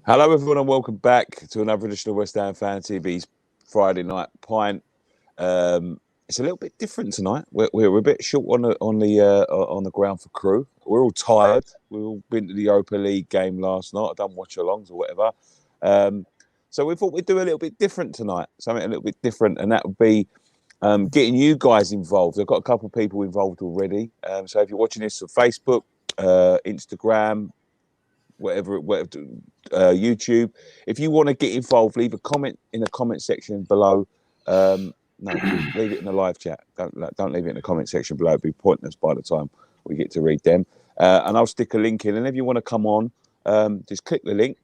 Hello, everyone, and welcome back to another edition of West Ham Fan TV's Friday Night Pint. It's a little bit different tonight. We're a bit short on the ground for crew. We're all tired. We've all been to the Europa League game last night. I've done watch-alongs or whatever. So we thought we'd do a little bit different tonight. Something a little bit different, and that would be getting you guys involved. I've got a couple of people involved already. So if you're watching this on Facebook, Instagram, whatever, YouTube. If you want to get involved, leave a comment in the comment section below. No, leave it in the live chat. Don't leave it in the comment section below. It'll be pointless by the time we get to read them. And I'll stick a link in. And if you want to come on, just click the link.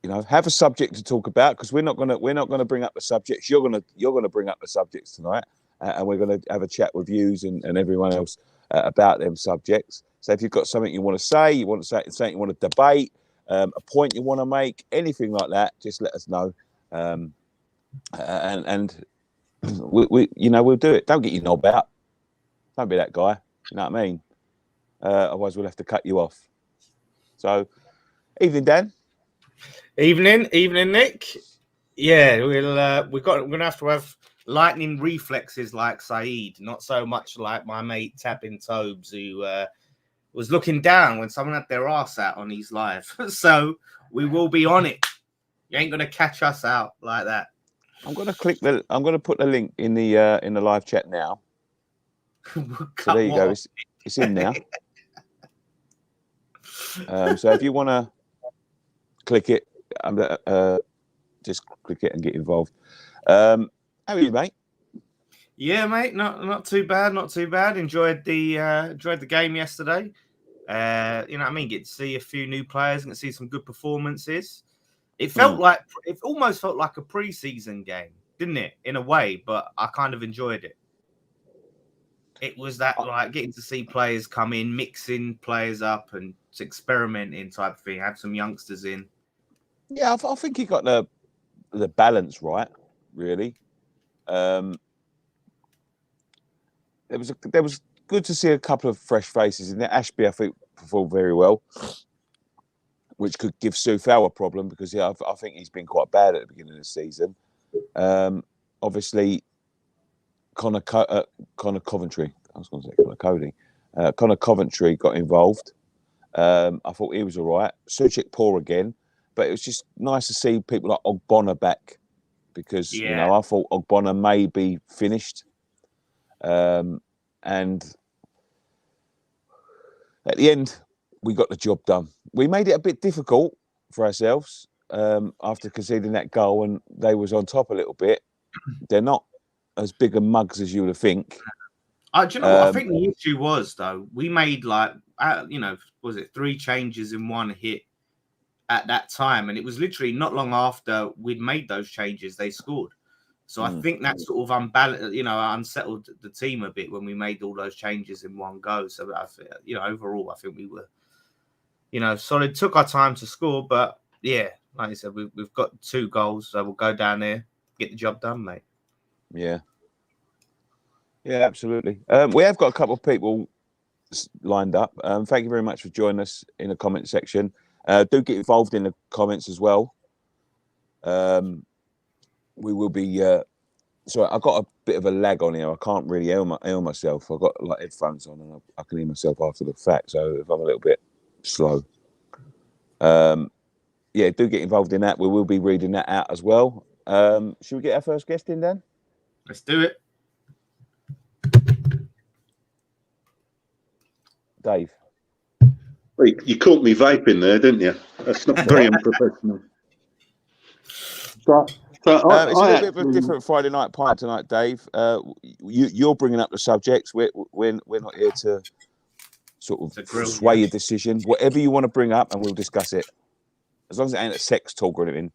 You know, have a subject to talk about, because we're not gonna bring up the subjects. You're gonna bring up the subjects tonight, and we're gonna have a chat with yous and everyone else about them subjects. So if you've got something you want to say, something you want to debate, a point you want to make, anything like that, just let us know, and we'll do it. Don't get your knob out. Don't be that guy. You know what I mean? Otherwise, we'll have to cut you off. So, evening, Dan. Evening, Nick. Yeah, we're gonna have to have lightning reflexes like Saeed, not so much like my mate Tapping Tobes, who was looking down when someone had their arse out on his live. So we will be on it. You ain't gonna catch us out like that. I'm gonna put the link in the live chat now. So there you go. It's in there. So if you want to click it, just click it and get involved. How are you, mate? Yeah, mate. Not too bad. Not too bad. Enjoyed the game yesterday. You know what I mean? Get to see a few new players and to see some good performances. It almost felt like a pre-season game, didn't it? In a way, but I kind of enjoyed it. It was that like getting to see players come in, mixing players up and experimenting type of thing. Have some youngsters in. Yeah, I think he got the balance right, really. It was good to see a couple of fresh faces in there. Ashby, I think, performed very well, which could give Soucek a problem because I think he's been quite bad at the beginning of the season. Obviously, Connor Coventry. I was going to say Connor Cody. Connor Coventry got involved. I thought he was all right. Soucek poor again, but it was just nice to see people like Ogbonna back because I thought Ogbonna may be finished. And at the end, we got the job done. We made it a bit difficult for ourselves after conceding that goal, and they was on top a little bit. They're not as big a mugs as you would think. Do you know what I think the issue was, though? We made was it 3 changes in one hit at that time, and it was literally not long after we'd made those changes they scored. So I think that sort of unsettled the team a bit when we made all those changes in one go. So overall, I think we were, solid. Took our time to score, but yeah, like I said, we've got 2 goals, so we'll go down there, get the job done, mate. Yeah, absolutely. We have got a couple of people lined up. Thank you very much for joining us in the comment section. Do get involved in the comments as well. We will be. Sorry, I've got a bit of a lag on here. I can't really hear myself. I've got like headphones on, and I can hear myself after the fact. So if I'm a little bit slow, do get involved in that. We will be reading that out as well. Should we get our first guest in, Dan? Let's do it. Dave. Well, you caught me vaping there, didn't you? That's not very unprofessional. It's a little bit of a different Friday night pint tonight, Dave. You're bringing up the subjects. We're not here to sort of sway your decision. Whatever you want to bring up, and we'll discuss it. As long as it ain't a sex talk or anything.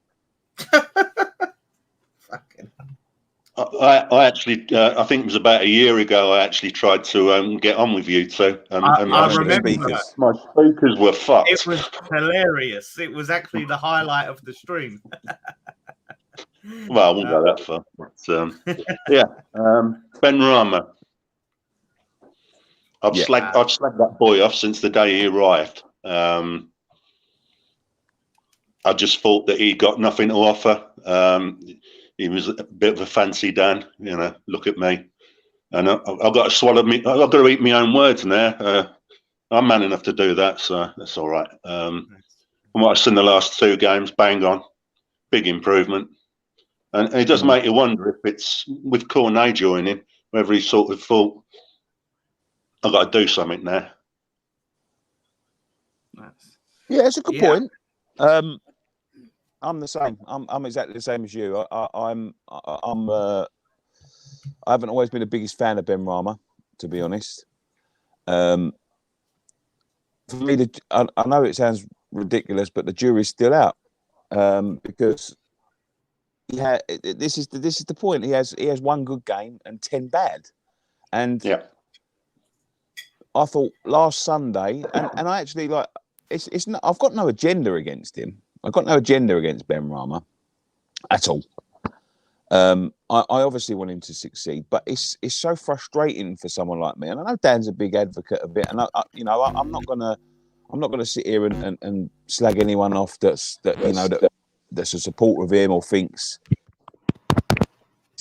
I actually, I think it was about a year ago, I actually tried to get on with you. So I remember my speakers were fucked. It was hilarious. It was actually the highlight of the stream. Well, I won't go that far. But, Benrahma. I've slagged that boy off since the day he arrived. I just thought that he got nothing to offer. He was a bit of a fancy Dan, look at me. And I've got to swallow me. I've got to eat my own words now. I'm man enough to do that, so that's all right. From what I've seen the last 2 games, bang on, big improvement. And it does make you wonder if it's with Cornet joining, whether he sort of thought, I've got to do something now. Yeah, it's a good point. I'm the same. I'm exactly the same as you. I haven't always been the biggest fan of Benrahma, to be honest. For me, I know it sounds ridiculous, but the jury's still out because this is the point. He has 1 good game and 10 bad, and I thought last Sunday, and I actually it's not. I've got no agenda against him. I've got no agenda against Benrahma at all. I obviously want him to succeed, but it's so frustrating for someone like me. And I know Dan's a big advocate of it, and I'm not gonna sit here and slag anyone off that's a supporter of him or thinks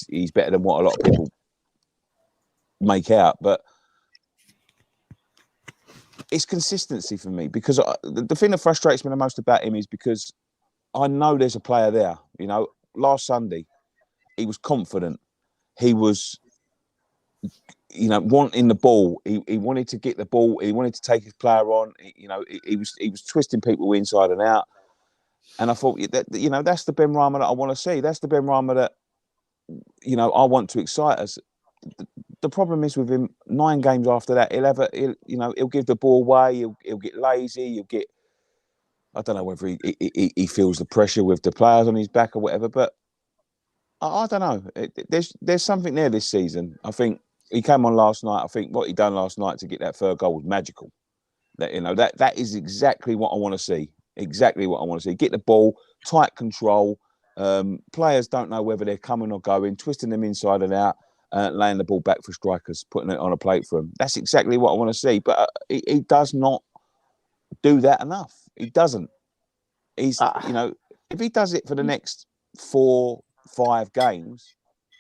he's better than what a lot of people make out. But it's consistency for me, because the thing that frustrates me the most about him is because I know there's a player there. Last Sunday, he was confident. He was, wanting the ball. He wanted to get the ball. He wanted to take his player on. He was twisting people inside and out. And I thought that that's the Benrahma that I want to see. That's the Benrahma that I want to excite us. The problem is with him, 9 games after that, he'll give the ball away. He'll get lazy. He'll get. I don't know whether he feels the pressure with the players on his back or whatever, but I don't know. There's something there this season. I think he came on last night. I think what he done last night to get that 3rd goal was magical. That is exactly what I want to see. Exactly what I want to see. Get the ball, tight control. Players don't know whether they're coming or going, twisting them inside and out, laying the ball back for strikers, putting it on a plate for them. That's exactly what I want to see. But he does not do that enough. He doesn't. He's, if he does it for the next 4-5 games,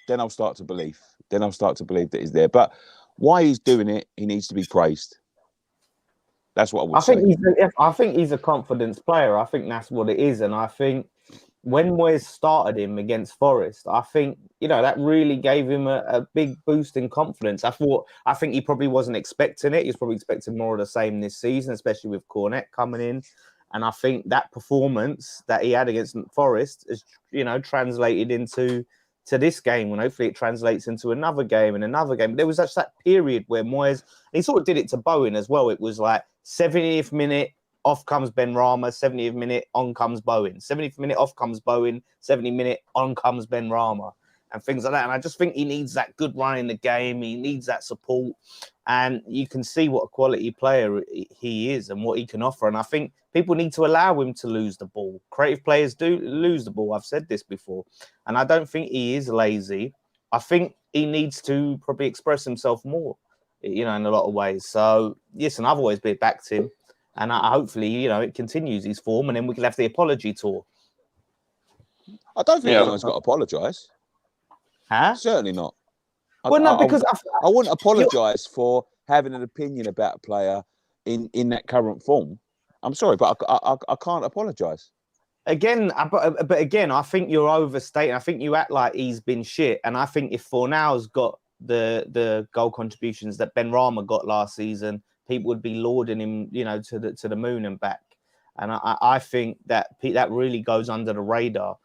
then I'll start to believe. That he's there. But why he's doing it, he needs to be praised. That's what I would say. I think he's a confidence player. I think that's what it is. And I think when Moyes started him against Forest, I think, that really gave him a big boost in confidence. I think he probably wasn't expecting it. He was probably expecting more of the same this season, especially with Cornet coming in. And I think that performance that he had against Forest is, translated into this game, and hopefully it translates into another game and another game. But there was just that period where Moyes, he sort of did it to Bowen as well. It was like 70th minute, off comes Benrahma, 70th minute, on comes Bowen. 70th minute, off comes Bowen, 70th minute, on comes Benrahma, and things like that. And I just think he needs that good run in the game. He needs that support. And you can see what a quality player he is and what he can offer. And I think people need to allow him to lose the ball. Creative players do lose the ball. I've said this before. And I don't think he is lazy. I think he needs to probably express himself more, in a lot of ways. So, yes, and I've always been back to him. And hopefully, it continues his form, and then we can have the apology tour. I don't think anyone's got to apologise. Huh? Certainly not. Because I wouldn't apologise for having an opinion about a player in that current form. I'm sorry, but I can't apologise. Again, but again, I think you're overstating. I think you act like he's been shit, and I think if Fornal's got the goal contributions that Benrahma got last season, people would be lauding him, to the moon and back. And I think that really goes under the radar.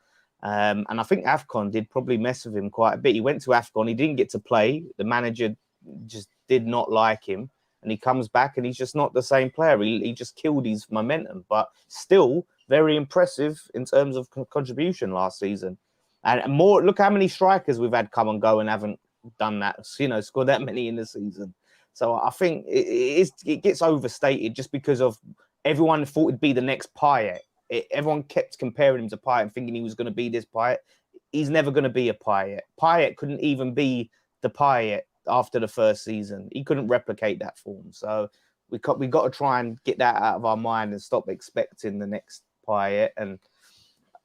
And I think AFCON did probably mess with him quite a bit. He went to AFCON, he didn't get to play. The manager just did not like him. And he comes back and he's just not the same player. He just killed his momentum, but still very impressive in terms of contribution last season. And more, look how many strikers we've had come and go and haven't done that, scored that many in the season. So I think it gets overstated just because of everyone thought it'd be the next Payet. Everyone kept comparing him to Payet and thinking he was going to be this Payet. He's never going to be a Payet. Payet couldn't even be the Payet after the first season. He couldn't replicate that form. So we got to try and get that out of our mind and stop expecting the next Payet. And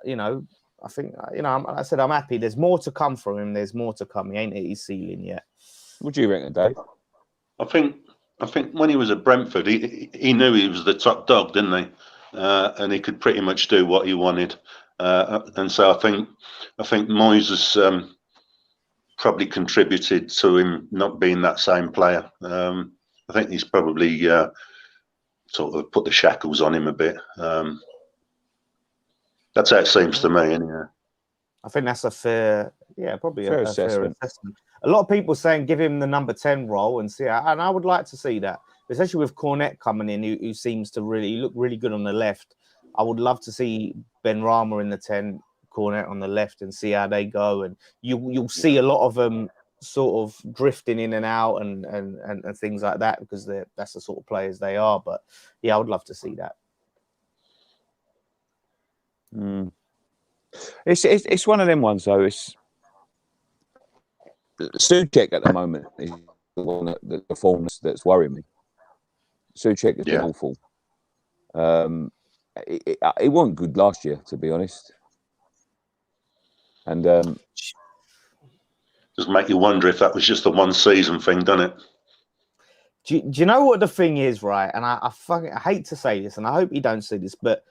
you know, I think, you know, I said I'm happy. There's more to come from him. There's more to come. He ain't hit his ceiling yet. What do you reckon, Dave? I think when he was at Brentford, he knew he was the top dog, didn't he? And he could pretty much do what he wanted. And so I think Moyes has probably contributed to him not being that same player. I think he's probably sort of put the shackles on him a bit. That's how it seems to me, anyway. I think that's a fair, probably Fair a assessment. fair assessment. A lot of people saying give him the number 10 role and see, and I would like to see that, especially with Cornet coming in, who seems to look really good on the left. I would love to see Benrahma in the 10, Cornet on the left, and see how they go. And you'll see a lot of them sort of drifting in and out and things like that, because that's the sort of players they are. But yeah, I would love to see that. It's one of them ones though. It's Soucek at the moment is the one the form that's worrying me. Soucek has been awful. It wasn't good last year, to be honest. And just make you wonder if that was just a one season thing, doesn't it? Do you know what the thing is, right? And I hate to say this, and I hope you don't see this, but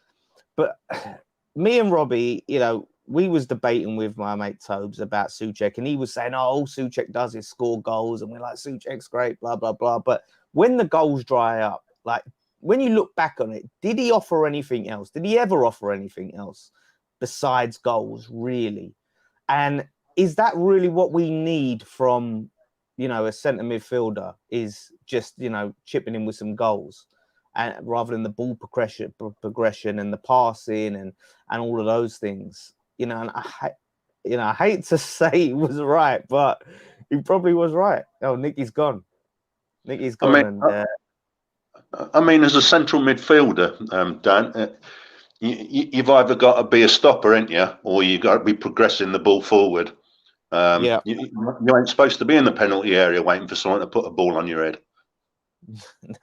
me and Robbie, you know, we was debating with my mate Tobes about Soucek, and he was saying, "Oh, all Soucek does is score goals," and we're like, "Soucek's great, blah blah blah." But when the goals dry up, like when you look back on it, did he offer anything else? Did he ever offer anything else besides goals, really? And is that really what we need from, you know, a centre midfielder? Is just, you know, chipping in with some goals, and rather than the ball progression and the passing and all of those things, you know? And I hate to say he was right, but he probably was right. Oh, Nicky's gone. I mean, as a central midfielder, Dan, you've either got to be a stopper, ain't you, or you've got to be progressing the ball forward. You ain't supposed to be in the penalty area waiting for someone to put a ball on your head.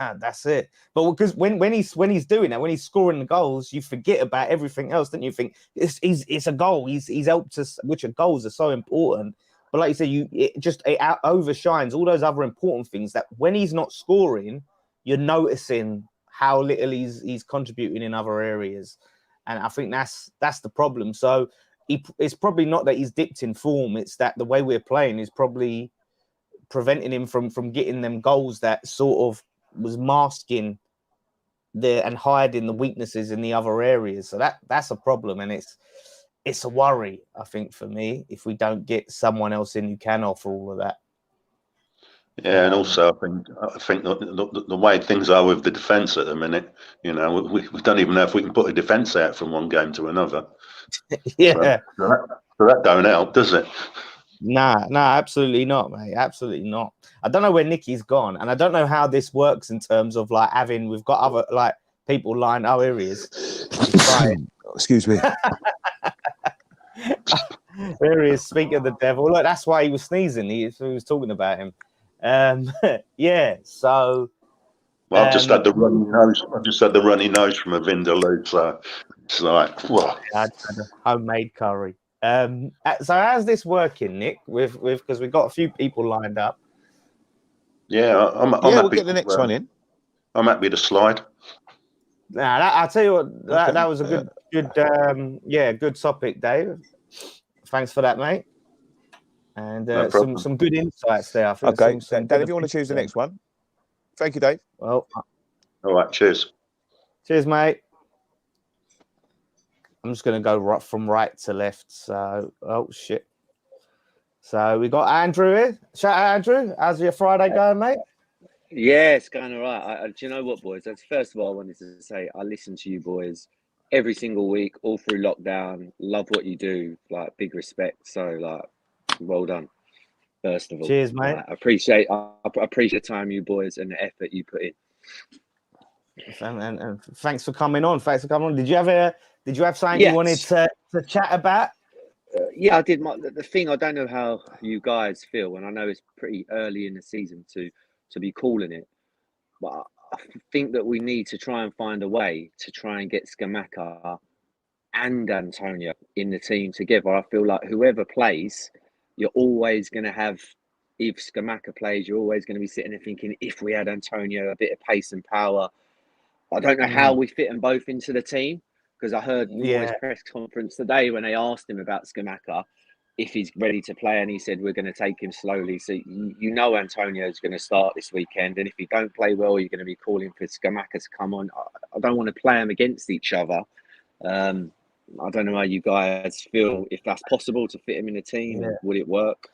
Nah, that's it. But because when he's doing that, when he's scoring the goals, you forget about everything else, don't you? Think it's a goal. He's helped us, which goals are so important. But like you said, it overshines all those other important things that when he's not scoring, you're noticing how little he's contributing in other areas. And I think that's the problem. So it's probably not that he's dipped in form. It's that the way we're playing is probably preventing him from getting them goals that sort of was masking and hiding the weaknesses in the other areas. So that's a problem, and it's a worry, I think, for me, if we don't get someone else in who can offer all of that. Yeah, and also I think the way things are with the defence at the minute, you know, we don't even know if we can put a defence out from one game to another. Yeah, so that don't help, does it? Nah, absolutely not, mate. Absolutely not. I don't know where Nicky's gone, and I don't know how this works in terms of like we've got other like people lined. Oh, here he is. Excuse me. There he is. Speaking of the devil, look, that's why he was sneezing. He was talking about him. Yeah. So, well, I've just had the runny nose. I've just had the runny nose from a vindaloo, so it's like, whoa. I had a homemade curry. So how's this working, Nick? Because we've got a few people lined up. Yeah, I'm we'll get the next one in. I'm happy to slide. Nah, I'll tell you what. That was a good topic, Dave. Thanks for that, mate. And some good insights there. I think. Okay, Dan, if you want to choose the next one, thank you, Dave. Well, all right, cheers, mate. I'm just going to go from right to left. So, oh, shit. So we got Andrew here. Shout out, Andrew. How's your Friday going, mate? Yeah, it's going all right. Do you know what, boys? First of all, I wanted to say I listen to you boys every single week, all through lockdown. Love what you do. Like, big respect. So, like, well done. First of all. Cheers, mate. I appreciate the time you boys and the effort you put in. And thanks for coming on. Did you have something you wanted to chat about? Yeah, I did. The thing, I don't know how you guys feel, and I know it's pretty early in the season to be calling it, but I think that we need to try and find a way to try and get Scamacca and Antonio in the team together. I feel like whoever plays, you're always going to have, if Scamacca plays, you're always going to be sitting there thinking, if we had Antonio, a bit of pace and power. I don't know how we fit them both into the team, because I heard Moyes' press conference today when they asked him about Scamacca, if he's ready to play, and he said, we're going to take him slowly. So you know Antonio's going to start this weekend, and if he don't play well, you're going to be calling for Scamacca to come on. I don't want to play them against each other. I don't know how you guys feel, if that's possible to fit him in a team, and would it work?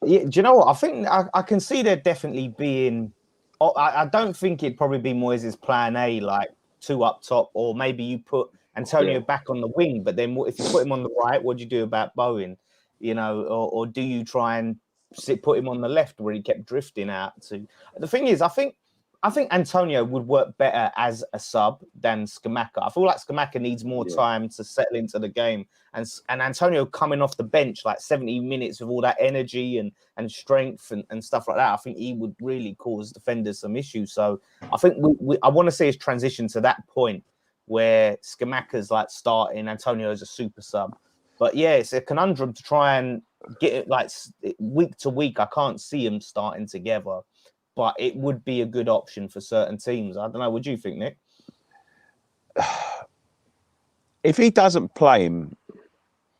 Yeah, do you know what? I think I can see there definitely being. I don't think it'd probably be Moyes' plan A, like 2 up top, or maybe you put Antonio back on the wing. But then if you put him on the right, what do you do about Bowen? You know, or do you try and put him on the left where he kept drifting out to? The thing is, I think Antonio would work better as a sub than Scamacca. I feel like Scamacca needs more time to settle into the game. And Antonio coming off the bench like 70 minutes with all that energy and strength and stuff like that, I think he would really cause defenders some issues. So I think I want to see his transition to that point where Scamacca's like starting, Antonio is a super sub. But yeah, it's a conundrum to try and get it like week to week. I can't see them starting together. But it would be a good option for certain teams. I don't know. What do you think, Nick? If he doesn't play him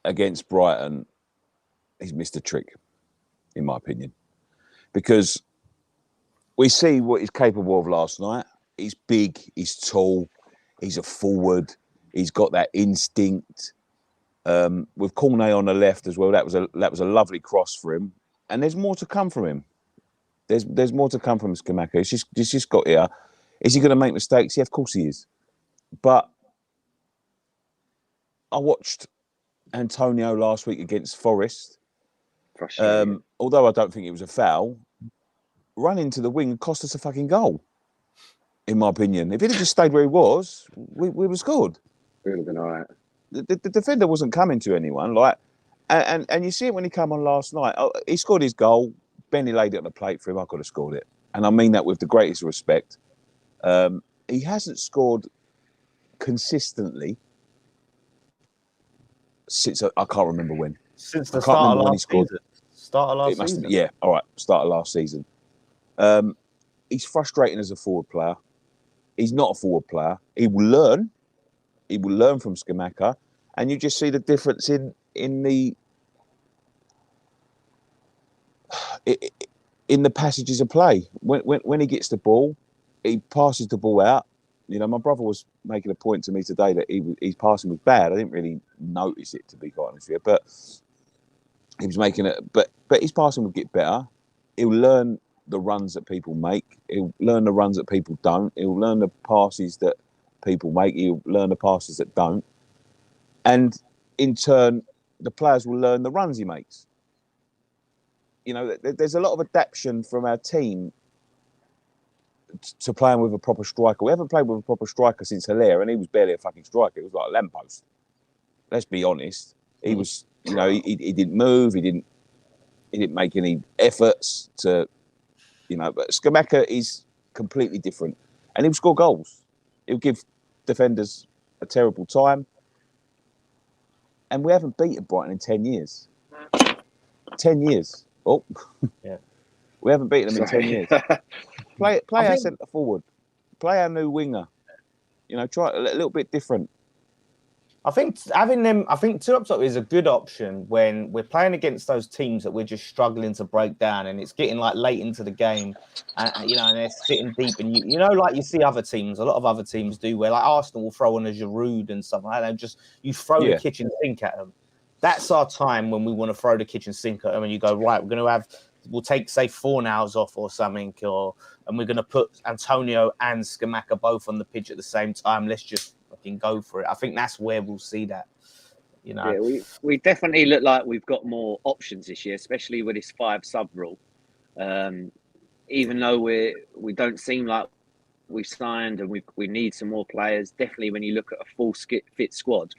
against Brighton, he's missed a trick, in my opinion. Because we see what he's capable of last night. He's big, he's tall, he's a forward, he's got that instinct. With Cornet on the left as well, that was a lovely cross for him. And there's more to come from him. There's more to come from Scamacca. He's just got here. Is he going to make mistakes? Yeah, of course he is. But I watched Antonio last week against Forest. Although I don't think it was a foul, run into the wing and cost us a fucking goal, in my opinion. If he'd have just stayed where he was, we would have scored. It would have been all right. The defender wasn't coming to anyone. And you see it when he came on last night. He scored his goal. Benny laid it on the plate for him. I could have scored it. And I mean that with the greatest respect. He hasn't scored consistently since I can't remember when. Since the start of last season. Start of last season. Yeah, all right. Start of last season. He's frustrating as a forward player. He's not a forward player. He will learn. He will learn from Scamacca. And you just see the difference in the passages of play. When he gets the ball, he passes the ball out. You know, my brother was making a point to me today that his passing was bad. I didn't really notice it, to be quite honest with you, but he was making it. But his passing would get better. He'll learn the runs that people make. He'll learn the runs that people don't. He'll learn the passes that people make. He'll learn the passes that don't. And in turn, the players will learn the runs he makes. You know, there's a lot of adaptation from our team to playing with a proper striker. We haven't played with a proper striker since Hilaire, and he was barely a fucking striker. It was like a lamppost. Let's be honest. He was, you know, he didn't move. He didn't make any efforts to, you know. But Scamacca is completely different, and he'll score goals. He'll give defenders a terrible time, and we haven't beaten Brighton in 10 years. 10 years. Oh, yeah. We haven't beaten them in 10 years. Play our centre forward. Play our new winger. You know, try a little bit different. I think having them, I think 2 up top is a good option when we're playing against those teams that we're just struggling to break down, and it's getting like late into the game, and you know, and they're sitting deep, and you know, like you see other teams, a lot of other teams do, where like Arsenal will throw on a Giroud and stuff like that, and just you throw the kitchen sink at them. That's our time when we want to throw the kitchen sink at them, and you go, right, we'll take, say, Fornals off or something, and we're going to put Antonio and Scamacca both on the pitch at the same time. Let's just fucking go for it. I think that's where we'll see that. You know, yeah, we definitely look like we've got more options this year, especially with this 5 sub rule. Even though we don't seem like we've signed and we need some more players. Definitely, when you look at a full fit squad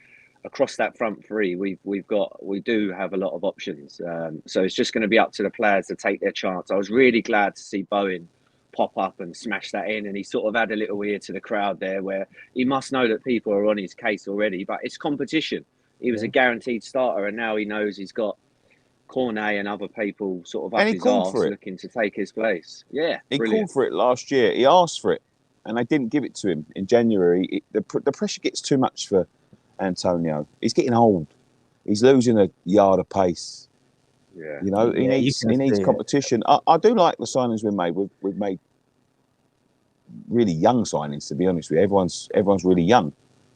across that front 3, we do have a lot of options. So it's just going to be up to the players to take their chance. I was really glad to see Bowen pop up and smash that in. And he sort of had a little ear to the crowd there where he must know that people are on his case already, but it's competition. He was a guaranteed starter, and now he knows he's got Cornet and other people sort of up his arse looking to take his place. Yeah, he brilliant. called for it last year. He asked for it, and they didn't give it to him in January. The pressure gets too much for Antonio. He's getting old. He's losing a yard of pace. Yeah, you know, he needs competition. I do like the signings we've made. We've made really young signings, to be honest with you. Everyone's really young.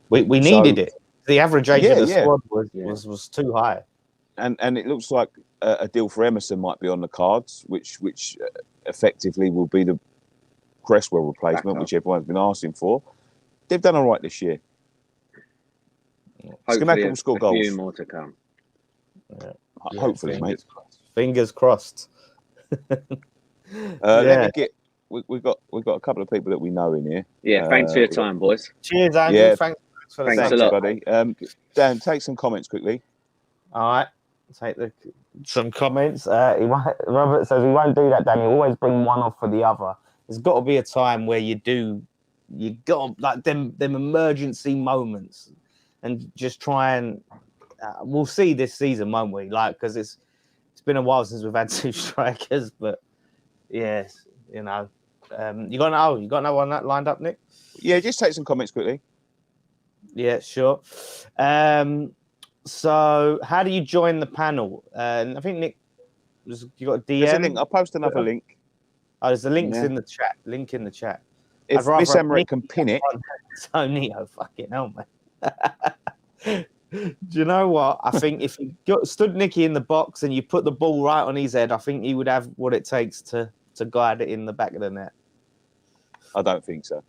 We needed it. The average age of the squad was too high. And it looks like a deal for Emerson might be on the cards, which effectively will be the Cresswell replacement, which everyone's been asking for. They've done all right this year. Scamacca will score goals. A few more to come. Hopefully, mate. Fingers crossed. Let me get. We've got a couple of people that we know in here. Yeah, thanks for your time, boys. Cheers, Andrew. Yeah, thanks a lot, buddy. Dan, take some comments quickly. All right, take some comments. Robert says he won't do that, Dan. He always bring one off for the other. There's got to be a time where you got like them emergency moments, and just try and. We'll see this season, won't we? Like, because it's been a while since we've had two strikers, but yes, you know, you got another one that lined up, Nick? Yeah, just take some comments quickly. Yeah, sure. So, how do you join the panel? I think Nick, you got a DM. There's a link. I'll post another link. Oh, there's the links in the chat. Link in the chat. If Miss Emmerich can pin it. Antonio, fucking hell, man. Do you know what? I think if you stood Nicky in the box and you put the ball right on his head, I think he would have what it takes to guide it in the back of the net. I don't think so.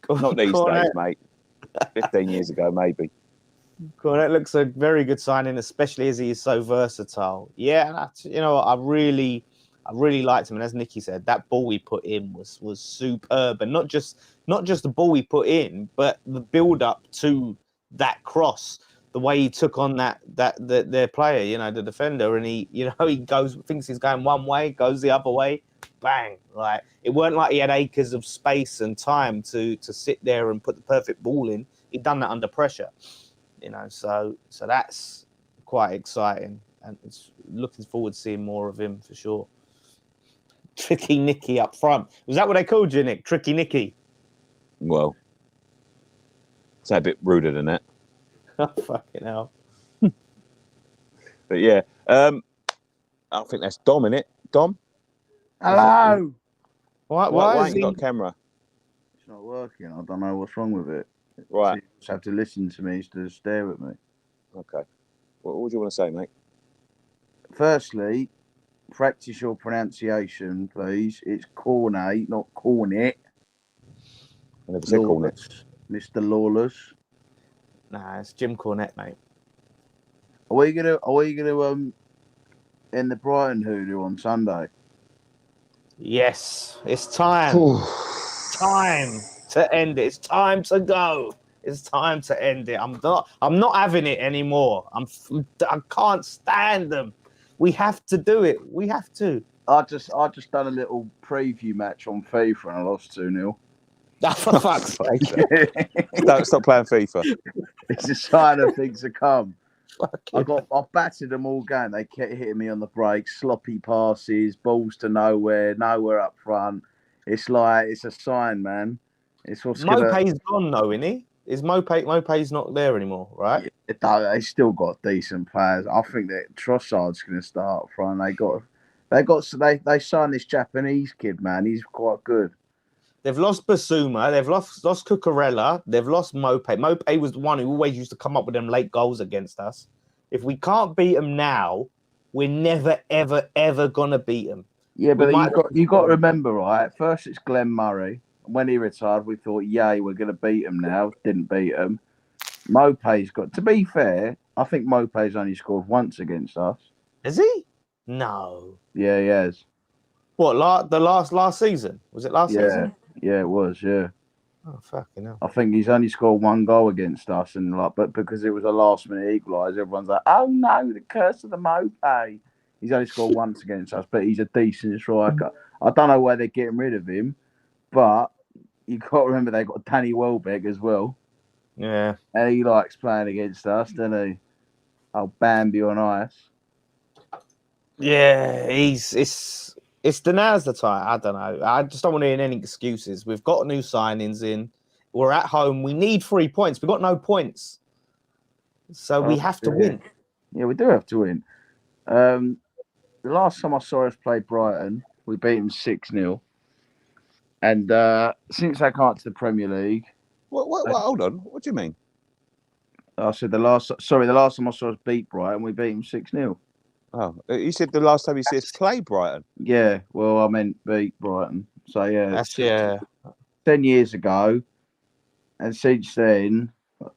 Not these days, mate. 15 years ago, maybe. Cornet looks a very good signing, especially as he is so versatile. Yeah, you know, I really liked him, and as Nicky said, that ball he put in was superb, and not just the ball he put in, but the build up to that cross, the way he took on their player, you know, the defender, and he thinks he's going one way, goes the other way, bang! Like, it weren't like he had acres of space and time to sit there and put the perfect ball in. He'd done that under pressure, you know. So that's quite exciting, and it's looking forward to seeing more of him for sure. Tricky Nicky up front. Was that what they called you, Nick? Tricky Nicky? Well, it's a bit ruder than that. Oh, fucking hell. But yeah, I think that's Dom, innit? Dom? Hello. Why ain't you got a camera? It's not working. I don't know what's wrong with it. Right. So you just have to listen to me instead of stare at me. Okay. What would you want to say, mate? Firstly, practice your pronunciation, please. It's Cornet, not Cornet. I never said Cornet. Mr. Lawless. Nah, it's Jim Cornet, mate. Are we gonna end the Brighton hoodoo on Sunday? Yes, it's time. Time to end it. It's time to go. It's time to end it. I'm not having it anymore. I can't stand them. We have to do it. We have to. I just done a little preview match on FIFA and I lost 2-0. For fuck's sake. Don't stop playing FIFA. It's a sign of things to come. I battered them all game. They kept hitting me on the breaks, sloppy passes, balls to nowhere up front. It's a sign, man. It's what's Mopé's gone though, isn't he? Is Mopé's not there anymore, right? They still got decent players. I think that Trossard's going to start up front. They signed this Japanese kid, man. He's quite good. They've lost Basuma. They've lost Cucurella. They've lost Mopé. Mopé was the one who always used to come up with them late goals against us. If we can't beat them now, we're never, ever, ever going to beat them. Yeah, but you got to remember, right? First, it's Glenn Murray. When he retired, we thought, yay, we're going to beat him now. Didn't beat him. Mopé's got... To be fair, I think Mopé's only scored once against us. Has he? No. Yeah, he has. What, the last season? Was it last season? Yeah, it was, yeah. Oh, fucking hell. I think he's only scored one goal against us, but because it was a last-minute equaliser, everyone's like, oh, no, the curse of the Mopé. He's only scored once against us, but he's a decent striker. I don't know why they're getting rid of him, but you got to remember they've got Danny Welbeck as well. Yeah. And he likes playing against us, doesn't he? Oh, Bambi on ice. Yeah, it's the now's the time. I don't know. I just don't want to hear any excuses. We've got new signings in. We're at home. We need 3 points. We've got no points. So we have to win. Yeah, we do have to win. The last time I saw us play Brighton, we beat them 6-0. And since they can't to the Premier League. What, hold on. What do you mean? I said the last time I saw us beat Brighton, we beat them 6-0. Oh, you said the last time you see us play Brighton. Yeah, well, I meant beat Brighton. So, yeah. 10 years ago. And since then,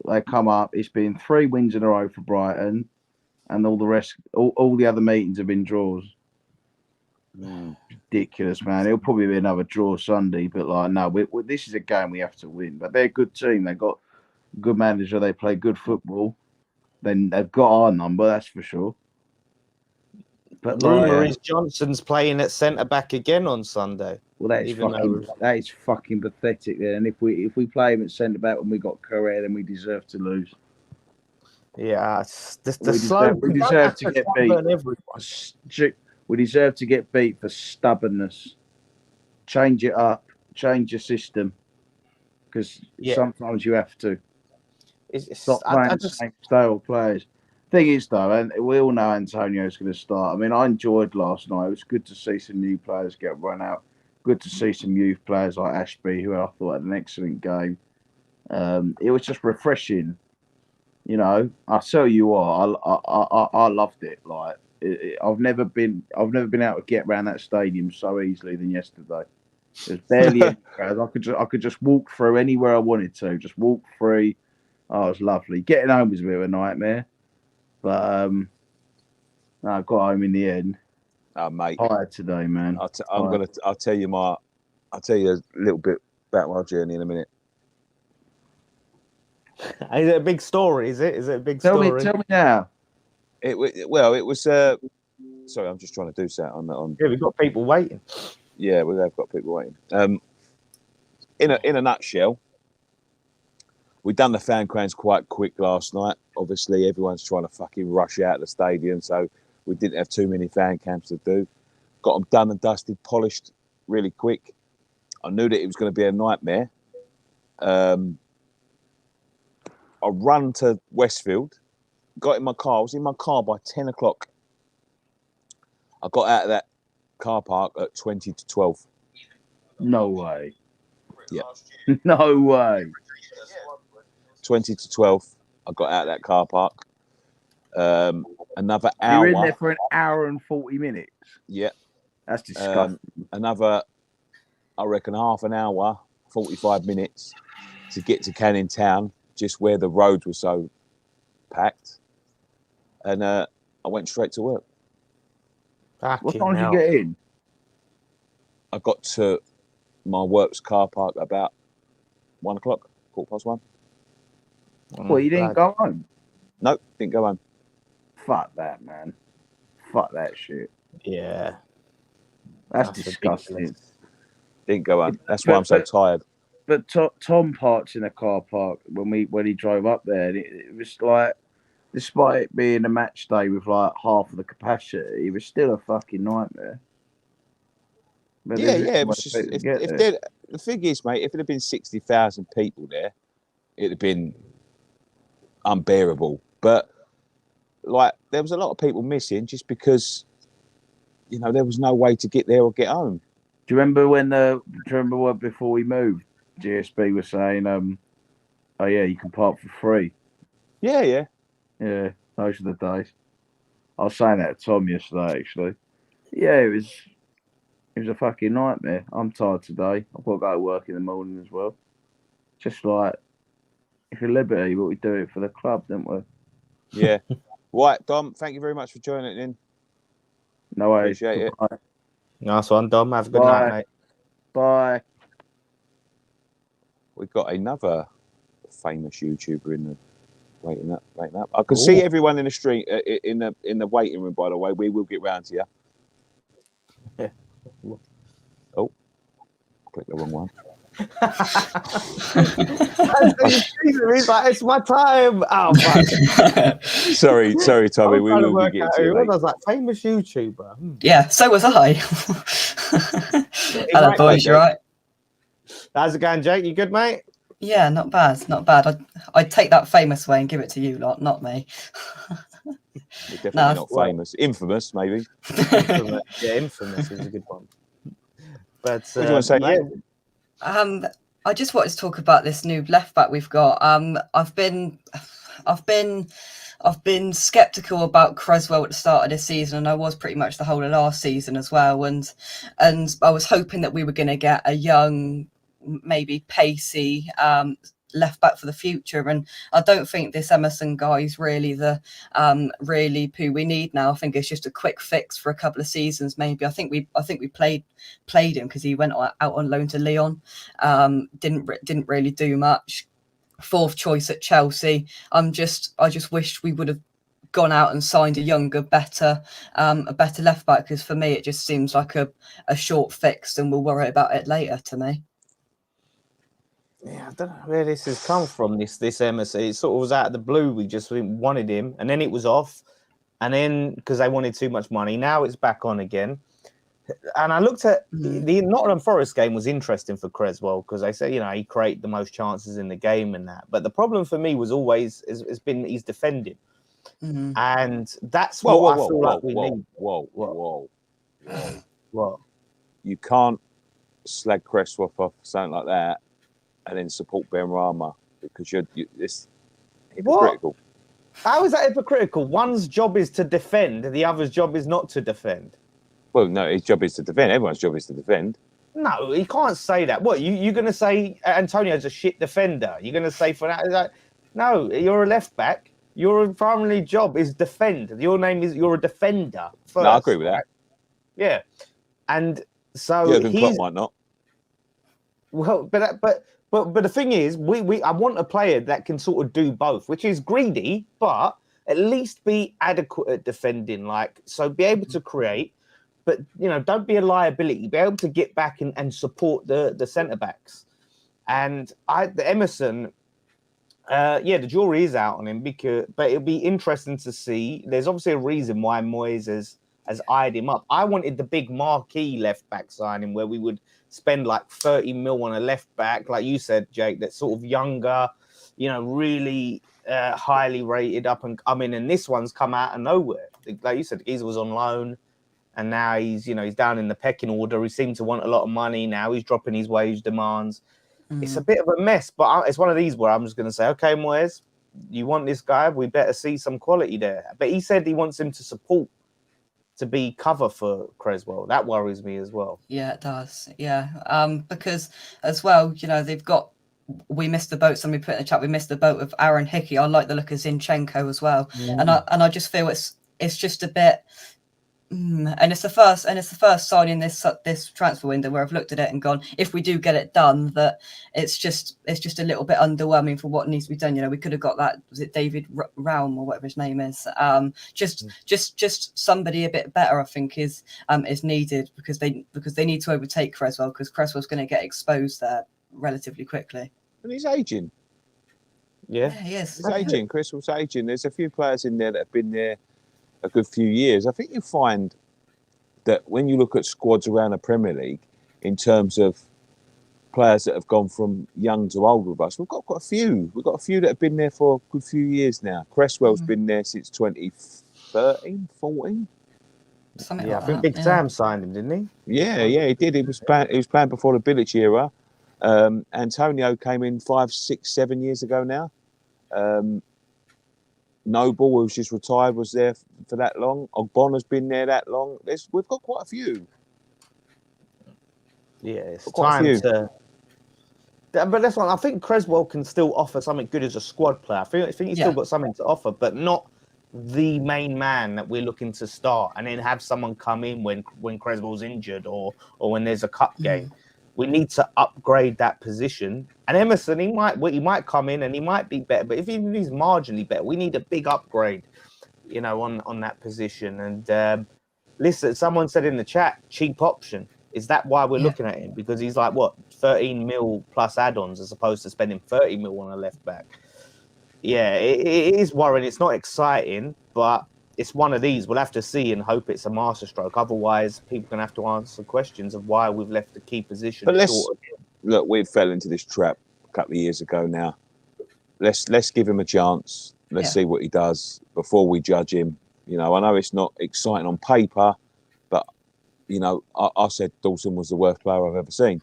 they come up. It's been 3 wins in a row for Brighton. And all the rest, all the other meetings have been draws. Ridiculous, man. It'll probably be another draw Sunday. But, no, this is a game we have to win. But they're a good team. They've got a good manager. They play good football. Then they've got our number, that's for sure. But rumour is Johnson's playing at centre back again on Sunday. Well, that is fucking pathetic. Then, and if we play him at centre back when we got Correa, then we deserve to lose. Yeah, we deserve to get beat. We deserve to get beat for stubbornness. Change it up. Change your system. Because sometimes you have to. Stop playing the same style of players. Thing is, though, and we all know Antonio's going to start. I mean, I enjoyed last night. It was good to see some new players get run out. Good to see some youth players like Ashby, who I thought had an excellent game. It was just refreshing. You know, I tell you what, I loved it. Like, I've never been able to get around that stadium so easily than yesterday. There's barely any crowds. I could just walk through anywhere I wanted to. Just walk through. Oh, it was lovely. Getting home was a bit of a nightmare. But no, I got home in the end. Oh, mate, tired today, man. I'll tell you a little bit about my journey in a minute. Is it a big story? Is it a big story? Tell me now. It was. Sorry, I'm just trying to do that on. Yeah, we've got people waiting. Yeah, we have got people waiting. In a nutshell. We done the fan crowns quite quick last night. Obviously, everyone's trying to fucking rush out of the stadium, so we didn't have too many fan camps to do. Got them done and dusted, polished really quick. I knew that it was going to be a nightmare. I run to Westfield, got in my car. I was in my car by 10 o'clock. I got out of that car park at 20 to 12. No way. Yeah. No way. 20 to 12, I got out of that car park. Another hour. You were in there for an hour and 40 minutes? Yeah. That's disgusting. Another, I reckon, half an hour, 45 minutes to get to Canning Town, just where the roads were so packed. And I went straight to work. What time did you get in? I got to my work's car park about 1 o'clock, 1:15. Well, you didn't go home? No, didn't go home. Fuck that, man. Fuck that shit. Yeah. That's disgusting. Didn't go home. That's why I'm so tired. But Tom parked in a car park when he drove up there. And it was like, despite it being a match day with like half of the capacity, it was still a fucking nightmare. But it was just. The thing is, mate, if it had been 60,000 people there, it'd have been unbearable. But like, there was a lot of people missing just because, you know, there was no way to get there or get home. Do you remember when before we moved, GSB was saying, "Oh yeah, you can park for free." Yeah. Those are the days. I was saying that to Tom yesterday, actually. Yeah, it was a fucking nightmare. I'm tired today. I've got to go to work in the morning as well. Just like, it's a liberty, but we do it for the club, don't we? Yeah. Right, Dom, thank you very much for joining in. No worries. Appreciate it. Nice one, Dom. Have a good night, mate. Bye. We've got another famous YouTuber in the Waiting up. I can see everyone in the street in the waiting room. By the way, we will get round to you. Yeah. Oh, click the wrong one. He's like, it's my time. Oh, fuck. sorry, Tommy. We will be getting to it. I was like, famous YouTuber. Yeah, so was I. Hello, right, boys. You right? How's it going, Jake? You good, mate? Yeah, not bad. Not bad. I'd take that famous way and give it to you lot, not me. We're definitely not famous. Infamous, maybe. Infamous. Yeah, infamous is a good one. But what do you want to say, mate? I just wanted to talk about this new left back we've got. I've been skeptical about Creswell at the start of this season, and I was pretty much the whole of last season as well. And I was hoping that we were going to get a young, maybe pacey left back for the future. And I don't think this Emerson guy is really really who we need now. I think it's just a quick fix for a couple of seasons, maybe. I think we played him because he went out on loan to Lyon. Didn't really do much. Fourth choice at Chelsea. I just wish we would have gone out and signed a younger, a better left back, because for me it just seems like a short fix, and we'll worry about it later. To me, yeah, I don't know where this has come from. This Emerson, it sort of was out of the blue. We just wanted him, and then it was off, and then because they wanted too much money, now it's back on again. And I looked at the Nottingham Forest game was interesting for Creswell because they say, he created the most chances in the game and that. But the problem for me was always has been he's defending, and that's what I feel like we need. Whoa! What? You can't slag Creswell for something like that, and then support Benrahma because it's hypocritical. How is that hypocritical? One's job is to defend, the other's job is not to defend. Well, no, his job is to defend. Everyone's job is to defend. No, he can't say that. What, you're going to say Antonio's a shit defender? You're going to say for that? Like, no, you're a left back. Your primary job is defend. You're a defender first. No, I agree with that. Yeah. And so Jurgen Klopp might not. Well, but the thing is, I want a player that can sort of do both, which is greedy, but at least be adequate at defending. So be able to create, but don't be a liability. Be able to get back and support the centre backs. And the Emerson, the jury is out on him but it'll be interesting to see. There's obviously a reason why Moyes has eyed him up. I wanted the big marquee left back signing where we would spend like 30 mil on a left back, like you said, Jake, that's sort of younger, really highly rated up and coming. And this one's come out of nowhere. Like you said, he was on loan. And now he's down in the pecking order. He seemed to want a lot of money. Now he's dropping his wage demands. It's a bit of a mess, but it's one of these where I'm just going to say, okay, Moyes, you want this guy? We better see some quality there. But he said he wants him to support, to be cover for Creswell. That worries me as well. Yeah, it does. Yeah, because as well, we missed the boat. Somebody put in the chat, we missed the boat of Aaron Hickey. I like the look of Zinchenko as well, and I just feel it's just a bit. And it's the first signing this transfer window where I've looked at it and gone, if we do get it done, that it's just a little bit underwhelming for what needs to be done. We could have got that. Was it David Raum or whatever his name is? Just somebody a bit better, I think, is needed because they need to overtake Creswell, because Creswell's going to get exposed there relatively quickly. And he's aging. Yeah, he is. He's aging. Creswell's aging. There's a few players in there that have been there a good few years. I think you find that when you look at squads around the Premier League in terms of players that have gone from young to old with us, we've got quite a few. We've got a few that have been there for a good few years now. Cresswell's been there since 2013, 14. Something I like think that, Big Sam signed him, didn't he? Yeah, he did. He was playing before the Bilic era. Antonio came in 5, 6, 7 years ago now. Noble, who's just retired, was there for that long. Ogbonna's been there that long. We've got quite a few. Yeah, it's time to. But that's one. I think Creswell can still offer something good as a squad player. I think he's still got something to offer, but not the main man that we're looking to start, and then have someone come in when Creswell's injured or when there's a cup game. We need to upgrade that position. And Emerson, he might come in and he might be better, but if he's marginally better, we need a big upgrade, on that position. And listen, someone said in the chat, cheap option. Is that why we're looking at him? Because he's like, 13 mil plus add-ons as opposed to spending 30 mil on a left back. Yeah, it is worrying. It's not exciting, but it's one of these. We'll have to see and hope it's a masterstroke. Otherwise, people are going to have to answer questions of why we've left the key position short. Look, we fell into this trap a couple of years ago now. Let's give him a chance. Let's see what he does before we judge him. I know it's not exciting on paper, but, I said Dawson was the worst player I've ever seen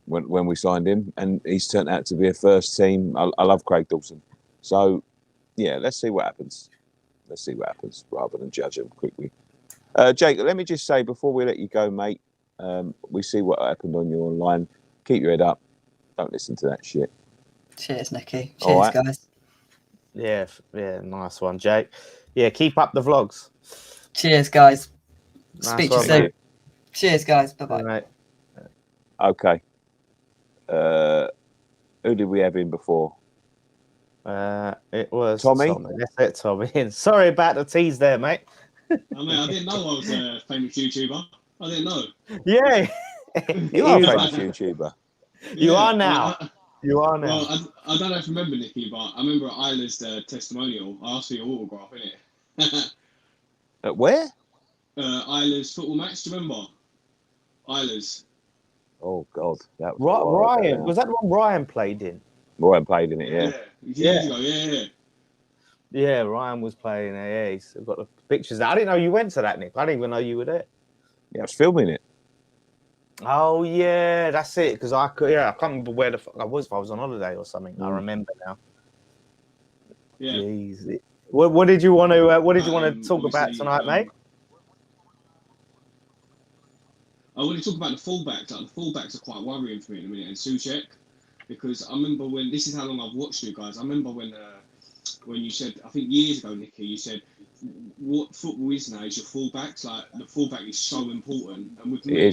when we signed him, and he's turned out to be a first team. I love Craig Dawson. So, yeah, let's see what happens. Let's see what happens rather than judge him quickly. Jake, let me just say before we let you go, mate, we see what happened on your online. Keep your head up. Don't listen to that shit. Cheers, Nicky. Cheers, guys. Yeah, nice one, Jake. Yeah, keep up the vlogs. Cheers, guys. Nice Speak to you soon. Cheers, guys. Bye-bye. Right. Okay. Who did we have in before? It was Tommy. That's it, Tommy. Sorry about the tease there, mate. I didn't know I was a famous YouTuber. I didn't know. Yeah. You are a famous YouTuber. You are now. You are now. Well, I don't know if you remember, Nicky, but I remember at Isla's testimonial, I asked for your autograph, innit? At where? Isla's football match, do you remember? Isla's. Oh, God. That was Ryan. Was that the one Ryan played in? Ryan played in it, yeah. Years ago, yeah. Yeah, Ryan was playing there. Yeah, he's got the pictures. I didn't know you went to that, Nick. I didn't even know you were there. Yeah, I was filming it. Oh, yeah, that's it. Because I can't remember where the fuck I was, if I was on holiday or something. I remember now. Yeah. Jeez. What did you want to talk about tonight, mate? I want to talk about the fullbacks. The fullbacks are quite worrying for me in a minute, and Soucek, because I remember when, this is how long I've watched you guys. I remember when you said, I think years ago, Nicky, you said, what football is now is your fullbacks. Like, the fullback is so important. And with me,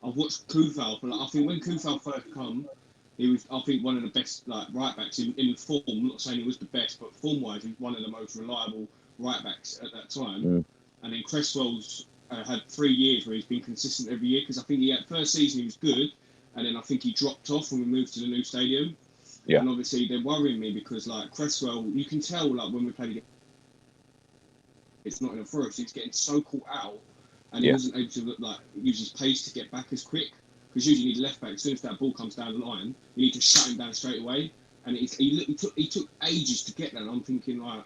I've watched Kufal, but I think when Kufal first come, he was, I think, one of the best right backs in form. I'm not saying he was the best, but form-wise, he was one of the most reliable right backs at that time. And then Cresswell's had 3 years where he's been consistent every year, because I think first season he was good, and then I think he dropped off when we moved to the new stadium. Yeah. And obviously they're worrying me because, like, Cresswell, you can tell, like, when we played against, it's not in a Forest, he's getting so caught out, and he wasn't able to use his pace to get back as quick. Because usually you need a left back. As soon as that ball comes down the line, you need to shut him down straight away. And he took ages to get that. And I'm thinking, like,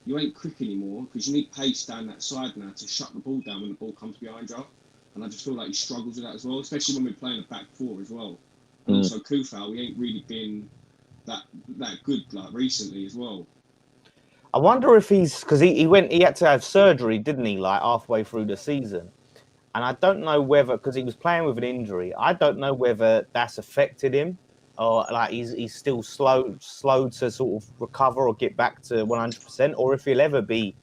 you ain't quick anymore because you need pace down that side now to shut the ball down when the ball comes behind you. And I just feel like he struggles with that as well, especially when we're playing a back four as well. And also Kufal, he ain't really been that good like recently as well. I wonder if because he had to have surgery, didn't he? Like halfway through the season, and I don't know whether, because he was playing with an injury, I don't know whether that's affected him or like he's still slow to sort of recover or get back to 100%, or if he'll ever be,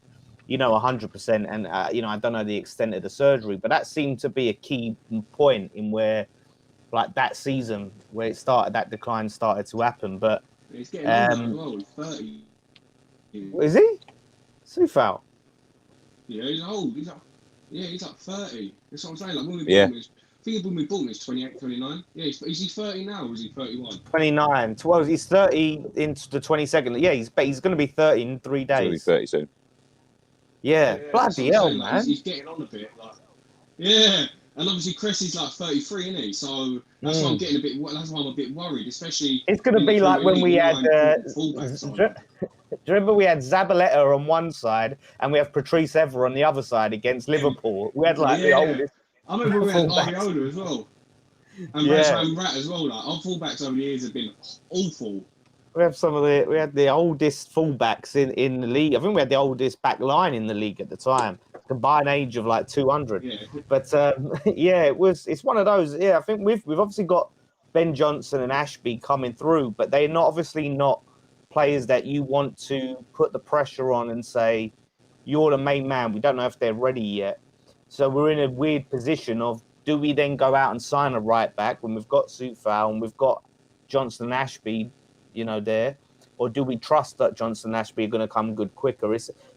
100%. And I don't know the extent of the surgery, but that seemed to be a key point in where, like that season where that decline started to happen. But he's getting older as well. He's 30. Is he? Soufal? Yeah, he's old. He's like 30. That's what I'm saying. Like when we born, I think when we born is 28, 29. Yeah, is he 30 now or is he 31? 29. Well, he's 30 into the 22nd. Yeah, he's going to be 30 in 3 days. He's going to be 30 soon. Yeah, bloody hell, man. Like, he's getting on a bit. Like, yeah. And obviously, Chris is like 33, isn't he? So that's why I'm getting that's why I'm a bit worried, especially. It's going to be like when we had. Do you remember we had Zabaleta on one side and we have Patrice Evra on the other side against Liverpool? We had like the oldest. I remember we had Ariola as well. And Rashman Rat as well. Like, our fullbacks over the years have been awful. We had the oldest fullbacks in the league. I think we had the oldest back line in the league at the time. Combined age of like 200. Yeah. But it's one of those. Yeah, I think we've obviously got Ben Johnson and Ashby coming through, but they're obviously not players that you want to put the pressure on and say you're the main man. We don't know if they're ready yet. So we're in a weird position of, do we then go out and sign a right back when we've got Soufal and we've got Johnson and Ashby, you know, there? Or do we trust that Johnson and Ashby are going to come good quicker?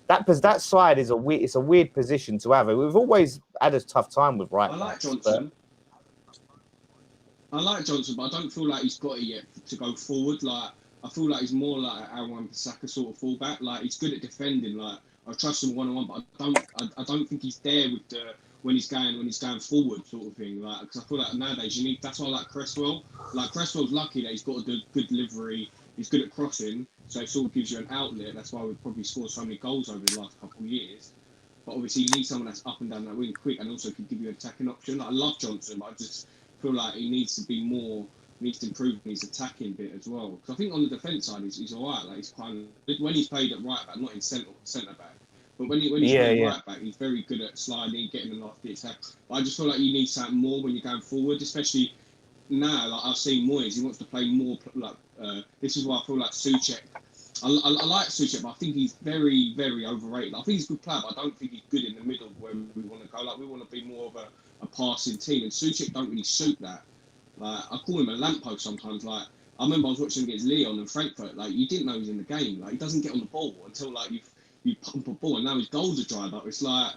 That side is a weird position to have. We've always had a tough time with right backs. I like Johnson, but I don't feel like he's got it yet to go forward. Like, I feel like he's more like an Wan-Bissaka sort of fullback. Like, he's good at defending. Like, I trust him one-on-one, but I don't think he's there with the when he's going forward sort of thing. Like, because I feel like nowadays that's why I like Cresswell. Like, Cresswell's lucky that he's got a good delivery. He's good at crossing, so it sort of gives you an outlet. That's why we've probably scored so many goals over the last couple of years. But obviously, you need someone that's up and down that wing quick and also can give you an attacking option. Like, I love Johnson, but I just feel like he needs to improve his attacking bit as well. Because I think on the defence side, he's all right. Like, he's kind of, when he's played at right back, not in centre back, but when he's playing right back, he's very good at sliding, getting the last bit. But I just feel like you need something more when you're going forward, especially now. Like, I've seen Moyes, he wants to play more. Like, this is why I feel like Soucek. I like Soucek, but I think he's very, very overrated. I think he's a good player, but I don't think he's good in the middle where we want to go. Like, we want to be more of a passing team, and Soucek don't really suit that. Like, I call him a lamppost sometimes. Like, I remember I was watching him against Lyon and Frankfurt. Like, you didn't know he was in the game. Like, he doesn't get on the ball until like you pump a ball, and now his goals are dried up. It's like,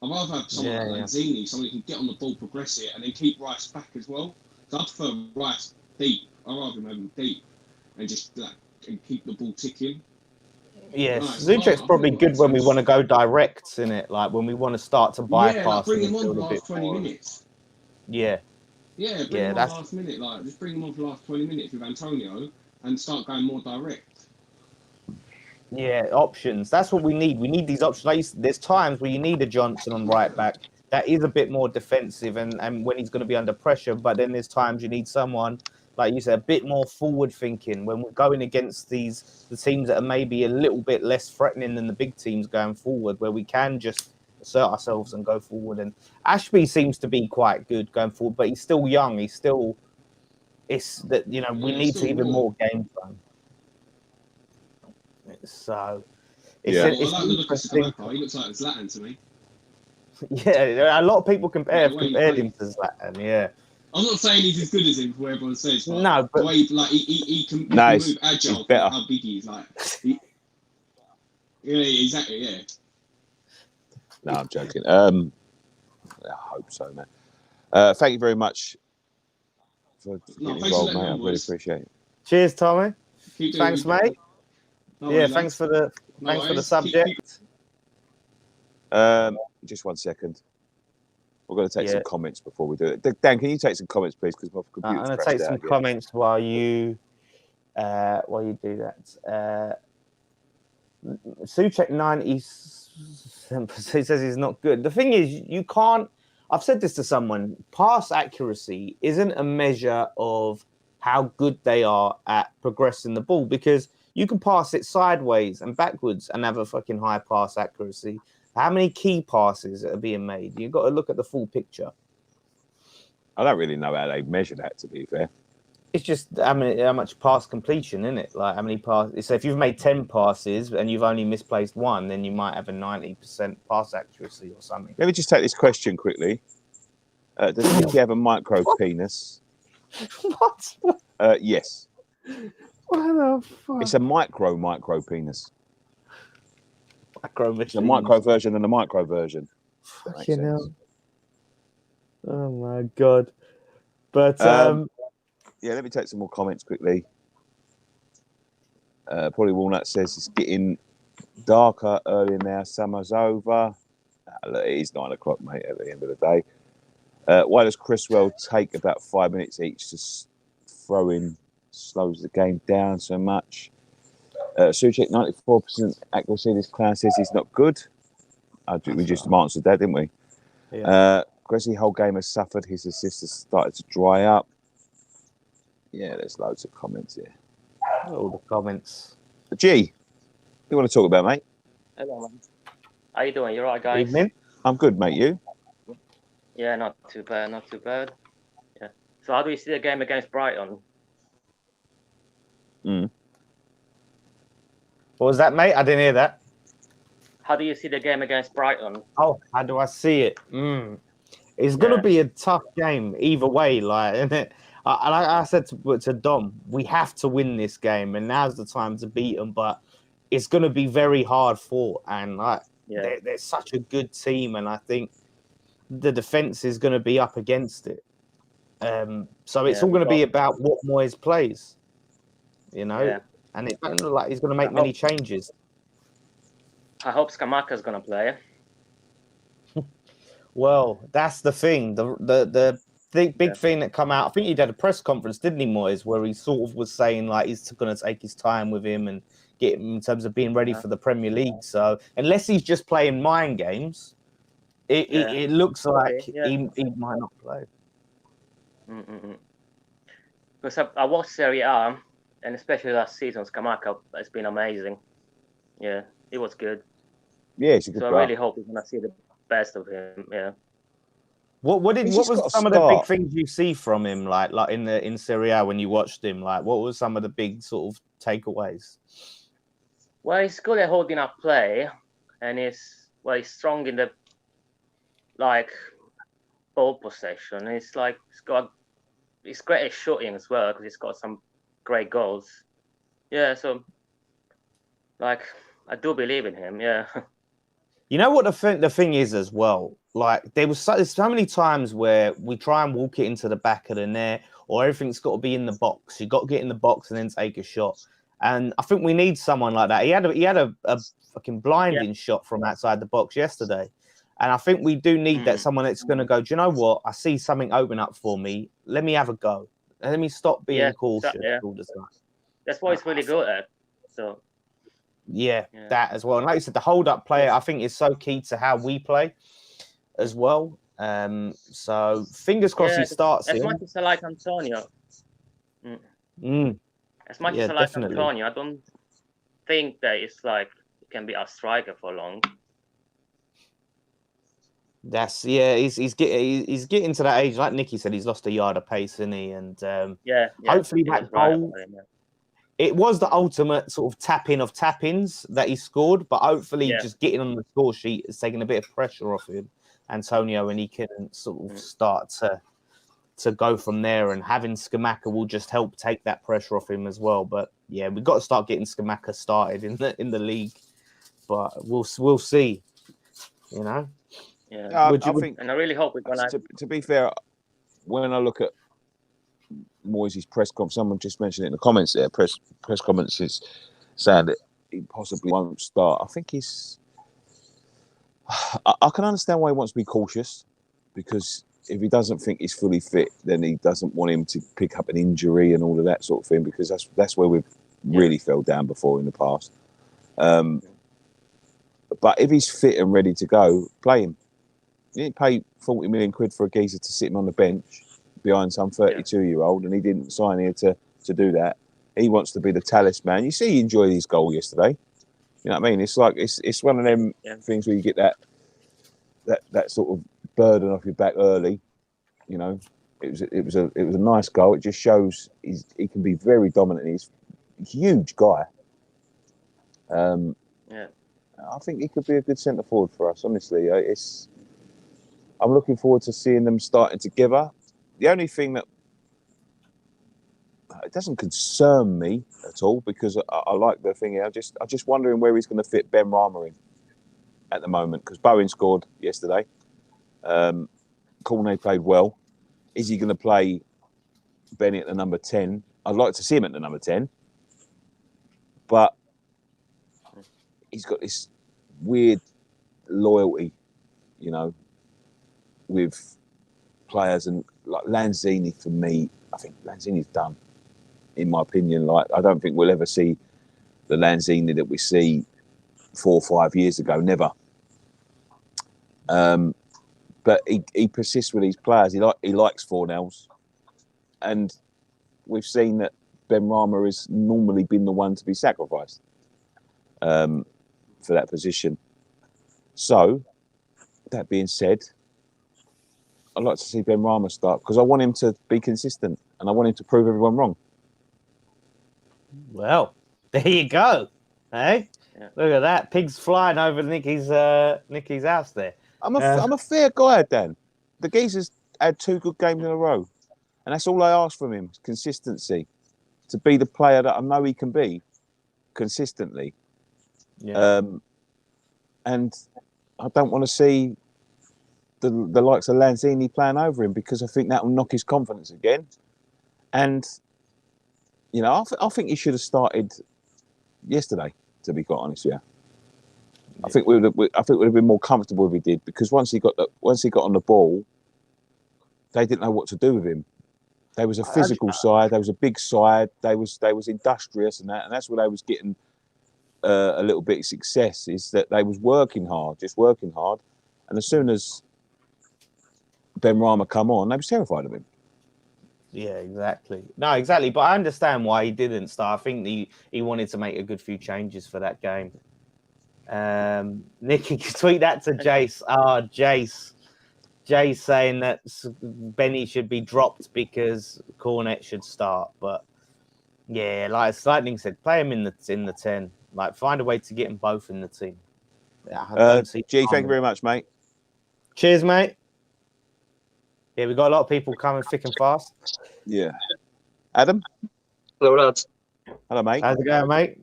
I'd rather have someone like Lanzini, someone who can get on the ball, progress it, and then keep Rice back as well. So I prefer Rice deep. I'd rather have him deep and just and keep the ball ticking. Yes, Soucek's probably good when we want to go direct in it, like when we want to start to bypass. Yeah, like bring him on the last 20 minutes. Yeah. Yeah, bring him on last minute. Like, just bring him on for the last 20 minutes with Antonio and start going more direct. Yeah, options. That's what we need. We need these options. Like, there's times where you need a Johnson on right back that is a bit more defensive and when he's going to be under pressure. But then there's times you need someone, like you said, a bit more forward thinking when we're going against the teams that are maybe a little bit less threatening than the big teams going forward, where we can just assert ourselves and go forward. And Ashby seems to be quite good going forward, but he's still young. We need to even more game plan. So I like the look of Scamacca. He looks like Zlatan to me. Yeah, a lot of people compared him to Zlatan. Yeah, I'm not saying he's as good as him, for everyone says. But no, but the way he can move agile. Better. How big he is, like. Yeah, exactly. Yeah. No, I'm joking. I hope so, man. Thank you very much for getting involved, mate. I really appreciate it. Cheers, Tommy. Thanks, mate. Thanks for the subject. Just 1 second. We're going to take some comments before we do it. Dan, can you take some comments, please? Because my computer's I'm going to take some comments while you do that. Soucek 90 says he's not good. The thing is, you can't. I've said this to someone. Pass accuracy isn't a measure of how good they are at progressing the ball, because you can pass it sideways and backwards and have a fucking high pass accuracy. How many key passes are being made? You've got to look at the full picture. I don't really know how they measure that, to be fair. It's just how much pass completion, isn't it? Like how many passes. So if you've made 10 passes and you've only misplaced one, then you might have a 90% pass accuracy or something. Let me just take this question quickly. Does Nicky have a micro penis? What? Yes. What the fuck? It's a micro penis. Macro machine. It's a micro version and a micro version. Fucking hell. Oh my god. But yeah, let me take some more comments quickly. Polly Walnut says it's getting darker earlier now. Summer's over. Look, it is 9 o'clock, mate, at the end of the day. Why does Cresswell take about 5 minutes each to throw in? Slows the game down so much. Soucek 94% accuracy. This clown says he's not good. We just answered that, didn't we? Yeah. Cressy, whole game has suffered. His assists have started to dry up. Yeah, there's loads of comments here. All the comments. G, you want to talk about, mate? Hello, man. How you doing? You all right, guys? Evening. I'm good, mate. You? Yeah, not too bad. Not too bad. Yeah. So how do you see the game against Brighton? What was that, mate? I didn't hear that. How do you see the game against Brighton? Oh, how do I see it? It's going to be a tough game either way. Like, isn't it? Like I said to Dom, we have to win this game, and now's the time to beat them. But it's going to be very hard fought, and like they're such a good team, and I think the defense is going to be up against it. So it's all going to be about what Moyes plays, you know. And it doesn't look like he's going to make many changes. I hope Scamacca is going to play. Well, that's the thing. The big thing that come out. I think he did a press conference, didn't he, Moyes, where he sort of was saying like he's going to take his time with him and get him in terms of being ready for the Premier League. So unless he's just playing mind games, it looks like he might not play. Because I watched Serie A, and especially last season, Scamacca has been amazing. Yeah, it was good. Yeah, it's a good So player. I really hope we're gonna see the best of him. Yeah. What was some of the big things you see from him, like in Serie A when you watched him? Like, what was some of the big sort of takeaways? Well, he's good at holding up play, and he's strong in the ball possession. He's great at shooting as well because he's got some great goals. Yeah, so I do believe in him. Yeah. You know what the thing is as well? Like there's so many times where we try and walk it into the back of the net, or everything's got to be in the box. You got to get in the box and then take a shot. And I think we need someone like that. He had a fucking blinding shot from outside the box yesterday. And I think we do need that someone that's going to go, do you know what? I see something open up for me. Let me have a go. Let me stop being cautious all the time. That's what he's really good at. So. Yeah, that as well. And like you said, the hold-up play, I think, is so key to how we play as well. So fingers crossed he starts. As much as I like Antonio, as much as I like Antonio, I don't think that it's he can be a striker for long. He's getting to that age. Like Nicky said, he's lost a yard of pace, isn't he? And hopefully that goal. It was the ultimate sort of tap-ins that he scored, but hopefully just getting on the score sheet is taking a bit of pressure off him, Antonio, and he can sort of start to go from there. And having Scamacca will just help take that pressure off him as well. But yeah, we've got to start getting Scamacca started in the league. But we'll see, you know. Yeah, I think, and I really hope we're gonna. To be fair, when I look at Moyes' press conference, someone just mentioned it in the comments there. Press comments is saying that he possibly won't start. I think I can understand why he wants to be cautious, because if he doesn't think he's fully fit, then he doesn't want him to pick up an injury and all of that sort of thing, because that's where we've really fell down before in the past. But if he's fit and ready to go, play him. You didn't pay 40 million quid for a geezer to sit him on the bench behind some 32-year-old, and he didn't sign here to do that. He wants to be the talisman. You see, he enjoyed his goal yesterday. You know what I mean? It's like it's one of them things where you get that sort of burden off your back early. You know, it was a nice goal. It just shows he can be very dominant. He's a huge guy. I think he could be a good centre forward for us. Honestly, I'm looking forward to seeing them starting together. The only thing that it doesn't concern me at all, because I like the thing here. I'm just wondering where he's going to fit Benrahma in at the moment, because Bowen scored yesterday. Cornet played well. Is he going to play Benny at the number 10? I'd like to see him at the number 10, but he's got this weird loyalty, you know, with players, and like Lanzini, for me, I think Lanzini's done, in my opinion. Like, I don't think we'll ever see the Lanzini that we see 4 or 5 years ago. Never. But he persists with these players. He likes Fornells, and we've seen that Benrahma has normally been the one to be sacrificed for that position. So, that being said, I'd like to see Benrahma start, because I want him to be consistent and I want him to prove everyone wrong. Well, there you go. Hey, look at that. Pigs flying over Nicky's house there. I'm a fair guy, Dan. The geezer's had 2 good games in a row, and that's all I ask from him: consistency, to be the player that I know he can be, consistently. Yeah. And I don't want to see the likes of Lanzini playing over him, because I think that will knock his confidence again. And you know, I think he should have started yesterday, to be quite honest with you. I think we'd have been more comfortable if he did, because once he got on the ball, they didn't know what to do with him. They was a physical side, they was a big side, they was industrious and that's where they was getting a little bit of success, is that they was working hard. And as soon as Benrahma come on, they was terrified of him. Yeah, exactly. No, exactly. But I understand why he didn't start. I think he wanted to make a good few changes for that game. Nick, you can tweet that to Jace. Jace saying that Benny should be dropped because Cornet should start. But yeah, like Lightning said, play him in the 10. Like, find a way to get them both in the team. G, thank you very much, mate. Cheers, mate. Yeah, we got a lot of people coming thick and fast. Yeah. Adam? Hello, lads. Hello, mate. How's it going, mate?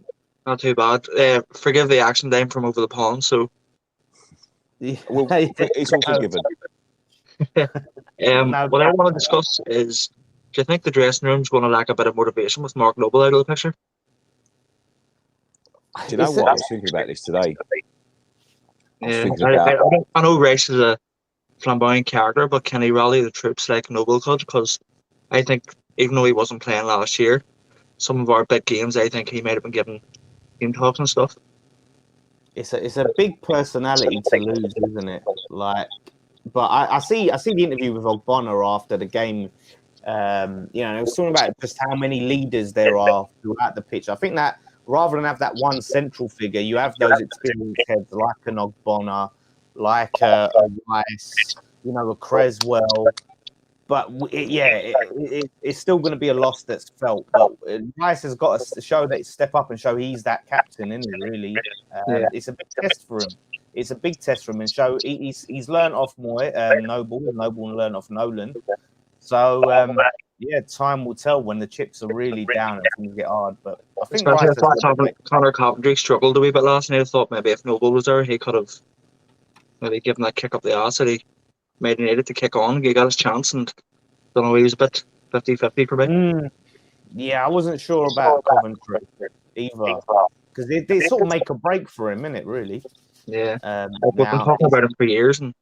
Not too bad. Forgive the accent name from over the pond, so... Well, it's all forgiven. What I want to discuss is, do you think the dressing room's going to lack a bit of motivation with Mark Noble out of the picture? Do you know what? I was thinking about this today. I know Race is a flamboyant character, but can he rally the troops like Noble could? Because I think, even though he wasn't playing last year, some of our big games, I think he might have been given game talks and stuff. It's a big personality to lose, isn't it? Like, but I see the interview with Ogbonna after the game. You know, it was talking about just how many leaders there are throughout the pitch. I think that rather than have that one central figure, you have those experienced heads like an Ogbonna, like a Rice, you know, a Creswell. But it's still going to be a loss that's felt. But Rice has got to show that step up and show he's that captain, isn't he? Really, it's a big test for him. It's a big test for him, and show he's learned off more. Noble learned off Nolan. So time will tell when the chips are really down and things get hard. But I think Connor Coventry struggled a wee bit last night. I thought maybe if Noble was there, he could have maybe given that kick up the arse that he made he needed to kick on. He got his chance, and don't know, he was a bit 50-50 for me. Yeah, I wasn't sure about Coventry either, because they sort of make a break for him, innit? Really. Yeah. We've been talking about him for years, and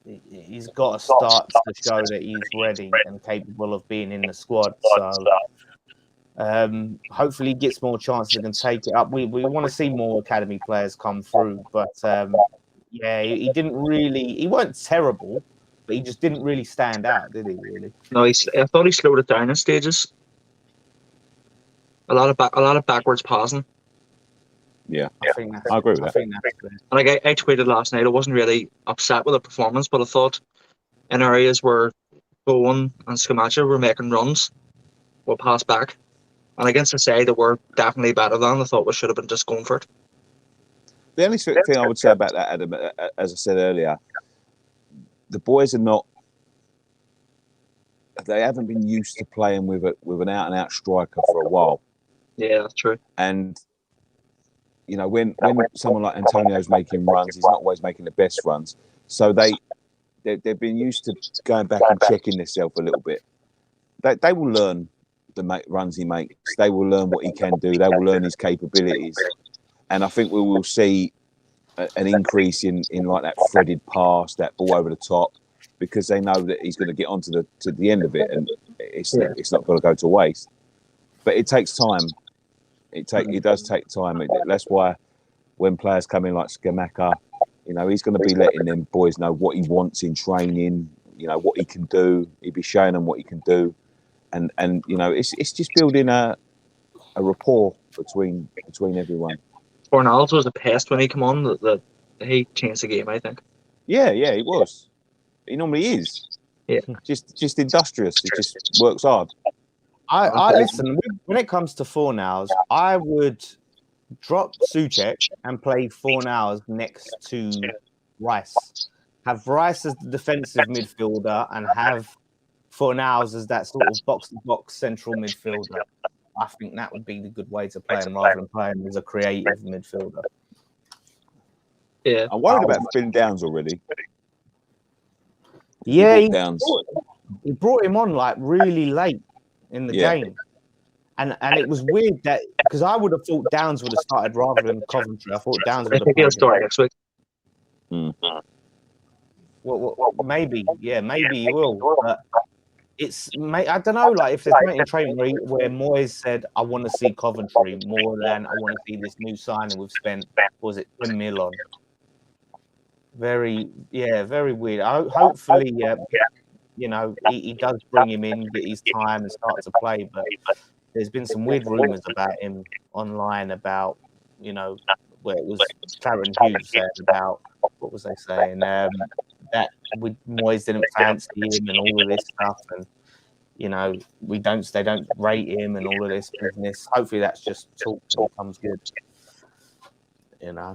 he's got to start to show that he's ready and capable of being in the squad. So hopefully he gets more chances and take it up. We want to see more academy players come through, but he didn't really. He weren't terrible, but he just didn't really stand out, did he? Really? No, I thought he slowed it down in stages. A lot of backwards passing. Yeah, I agree with that. And like I tweeted last night, I wasn't really upset with the performance, but I thought in areas where Bowen and Scamacca were making runs, we'll pass back. And against the side that we're definitely better than, I thought we should have been just going for it. The only thing I would say about that, Adam, as I said earlier, the boys are not. They haven't been used to playing with an out-and-out striker for a while. Yeah, that's true. And you know, when someone like Antonio's making runs, he's not always making the best runs. So they've been used to going back and checking themselves a little bit. They will learn the runs he makes. They will learn what he can do. They will learn his capabilities. And I think we will see an increase in like that threaded pass, that ball over the top, because they know that he's going to get onto the end of it, and it's not going to go to waste. But it takes time. It does take time. That's why when players come in like Scamacca, you know, he's going to be letting them boys know what he wants in training. You know what he can do. He'll be showing them what he can do, and you know, it's just building a rapport between everyone. Fornals was a pest when he came on. That he changed the game, I think. Yeah, he was. He normally is. Yeah, just industrious. He just works hard. I listen. When it comes to Fornals, I would drop Soucek and play Fornals next to Rice, have Rice as the defensive midfielder, and have Fornals as that sort of box-to-box central midfielder. I think that would be the good way to play him rather than playing as a creative midfielder. Yeah, I'm worried about Ben Downs already. Yeah, he brought him on like really late in the game. And it was weird that because I would have thought Downs would have started rather than Coventry. I thought Downs would have he'll start next week. Well, maybe he will. But I don't know. Like if there's something in training where Moyes said, "I want to see Coventry more than I want to see this new signing we've spent." Was it 10 mil on? Very weird. Hopefully, he does bring him in, get his time, and start to play. But there's been some weird rumours about him online about, where it was Clarence Hughes said about, what was they saying? That Moyes didn't fancy him and all of this stuff, and they don't rate him and all of this business. Hopefully, that's just talk and becomes good. Yeah.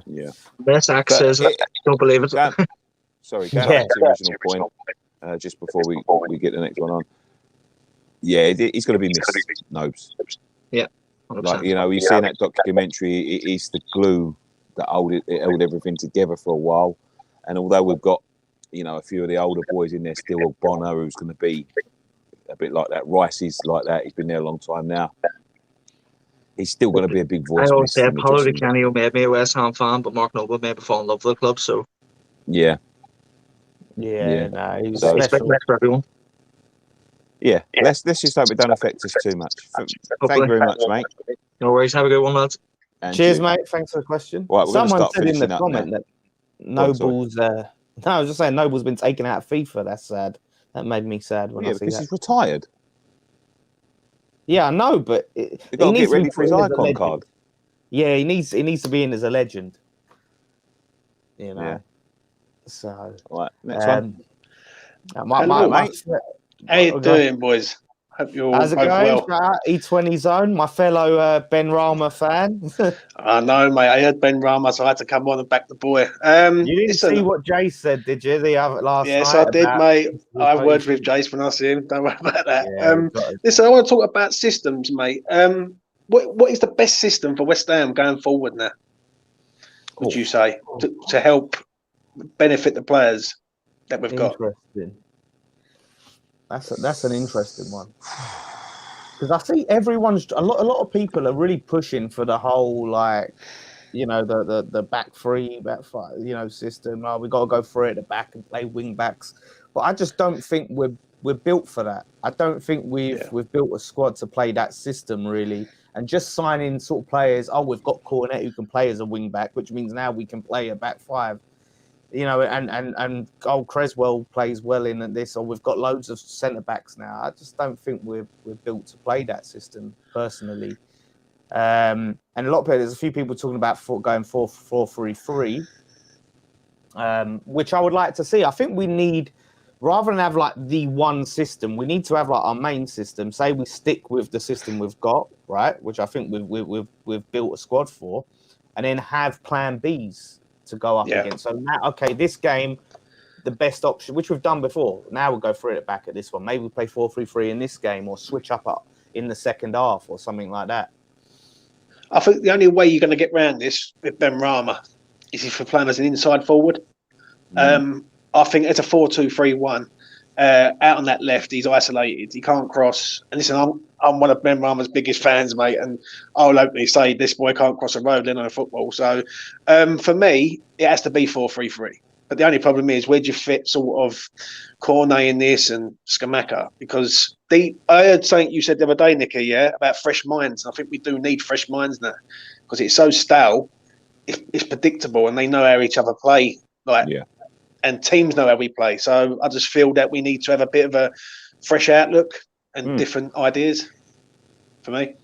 Best Axe says it. Don't believe it. Sorry, going back to the original point, just before we get the next one on. Yeah, he's going to be missed, Nobes. Yeah. 100%. Like, you see in that documentary, it's the glue that held everything together for a while. And although we've got, a few of the older boys in there still, Bonner, who's going to be a bit like that. Rice is like that. He's been there a long time now. He's still going to be a big voice. I always say Paulo Di Canio made me a West Ham fan, but Mark Noble made me fall in love with the club. So no, he was special for everyone. Yeah, let's just hope it don't affect us too much. Thank you very much, mate. No worries. Have a good one, lads. And cheers, mate. Thanks for the question. Right, someone said in the comment that Noble's. No, I was just saying Noble's been taken out of FIFA. That's sad. That made me sad when I see because that. He's retired. Yeah, I know, but he got to get ready for his icon card. Yeah, he needs to be in as a legend. Yeah. So, right, next one. Hello, mate. How you doing, boys? Hope you're all How's it both going? well. E20 Zone, my fellow Benrahma fan. I know, mate. I heard Benrahma, so I had to come on and back the boy. You didn't see what Jace said, did you? Last night? Yes, I did, mate. I have words with Jace when I see him. Don't worry about that. Yeah, listen, I want to talk about systems, mate. What is the best system for West Ham going forward now? Would you say to help benefit the players that we've got? Interesting. That's an interesting one, because I see a lot of people are really pushing for the whole the back three, back five, system. Oh, we got to go through it at the back and play wing backs, but I just don't think we're built for that. I don't think we've built a squad to play that system really, and just signing sort of players. Oh, we've got Cornet who can play as a wing back, which means now we can play a back five. And Creswell plays well in this, or we've got loads of centre backs now. I just don't think we're built to play that system personally. And a lot of players, there's a few people talking about going 4-4-3-3, which I would like to see. I think we need, rather than have like the one system, we need to have like our main system. Say we stick with the system we've got, right, which I think we've built a squad for, and then have plan Bs to go up against. So now, this game, the best option, which we've done before. Now we'll go through it back at this one. Maybe we play 4-3-3 in this game, or switch up in the second half, or something like that. I think the only way you're going to get around this with Benrahma is if you're playing as an inside forward. I think it's a 4-2-3-1. Out on that left, he's isolated. He can't cross. And listen, I'm one of Benrahma's biggest fans, mate, and I'll openly say this boy can't cross a road, let alone football. So for me, it has to be 4-3-3. But the only problem is, where do you fit sort of Cornet in this and Scamacca? Because I heard something you said the other day, Nicky, about fresh minds. I think we do need fresh minds now, because it's so stale. It's predictable, and they know how each other play. And teams know how we play. So I just feel that we need to have a bit of a fresh outlook and different ideas for me.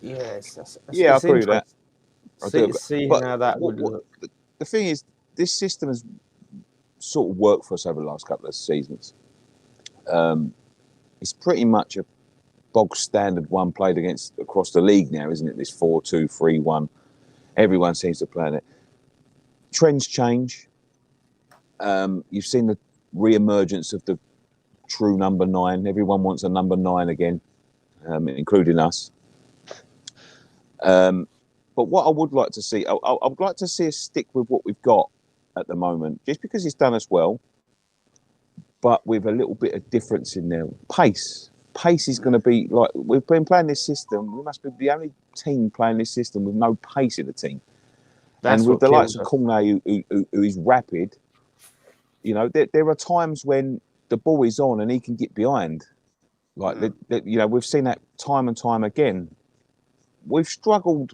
Yes. I agree with that. See how that would look. The thing is, this system has sort of worked for us over the last couple of seasons. It's pretty much a bog standard one played across the league now, isn't it? This 4-2-3-1. Everyone seems to play in it. Trends change. You've seen the re-emergence of the true number 9. Everyone wants a number 9 again, including us. But what I would like to see, I would like to see us stick with what we've got at the moment, just because it's done us well, but with a little bit of difference in there. Pace is going to be like, we've been playing this system. We must be the only team playing this system with no pace in the team. And with the likes of Cornet, who is rapid, you know, there are times when the ball is on and he can get behind. Like, you know, we've seen that time and time again. We've struggled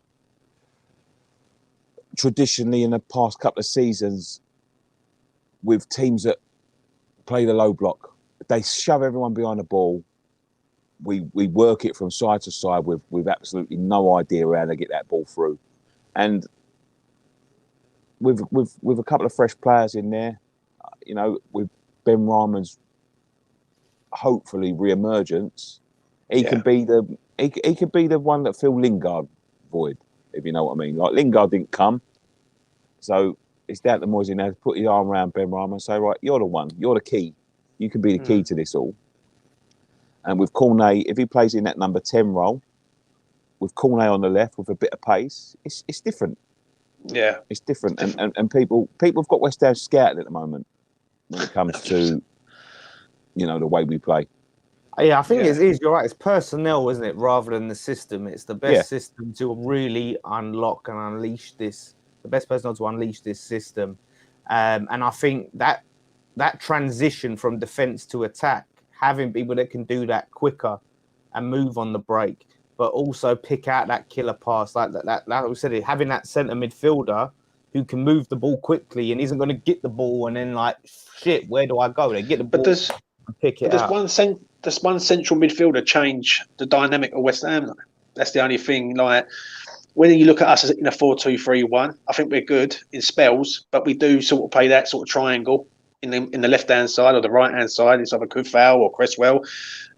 traditionally in the past couple of seasons with teams that play the low block. They shove everyone behind the ball. We work it from side to side with absolutely no idea how to get that ball through. And with a couple of fresh players in there, you know, with Benrahma's hopefully re-emergence, he could be the one that fill Lingard void, if you know what I mean. Like, Lingard didn't come, so it's down to Moisey now to put his arm around Benrahma and say, right, you're the one, you're the key, you can be the key to this all. And with Cornet, if he plays in that number 10 role, with Cornet on the left with a bit of pace, it's different. Yeah, it's different. And people have got West Ham scouted at the moment when it comes to, you know, the way we play. Yeah, I think it is. You're right. It's personnel, isn't it, rather than the system. It's the best system to really unlock and unleash this. The best personnel to unleash this system, and I think that transition from defence to attack, having people that can do that quicker and move on the break, but also pick out that killer pass, like we said, having that centre midfielder who can move the ball quickly and isn't going to get the ball and then like, shit, where do I go? They get the ball and pick it up. Does one central midfielder change the dynamic of West Ham? That's the only thing. Like, when you look at us in a 4-2-3-1, I think we're good in spells, but we do sort of play that sort of triangle in the left hand side or the right hand side. It's either Kufal or Cresswell,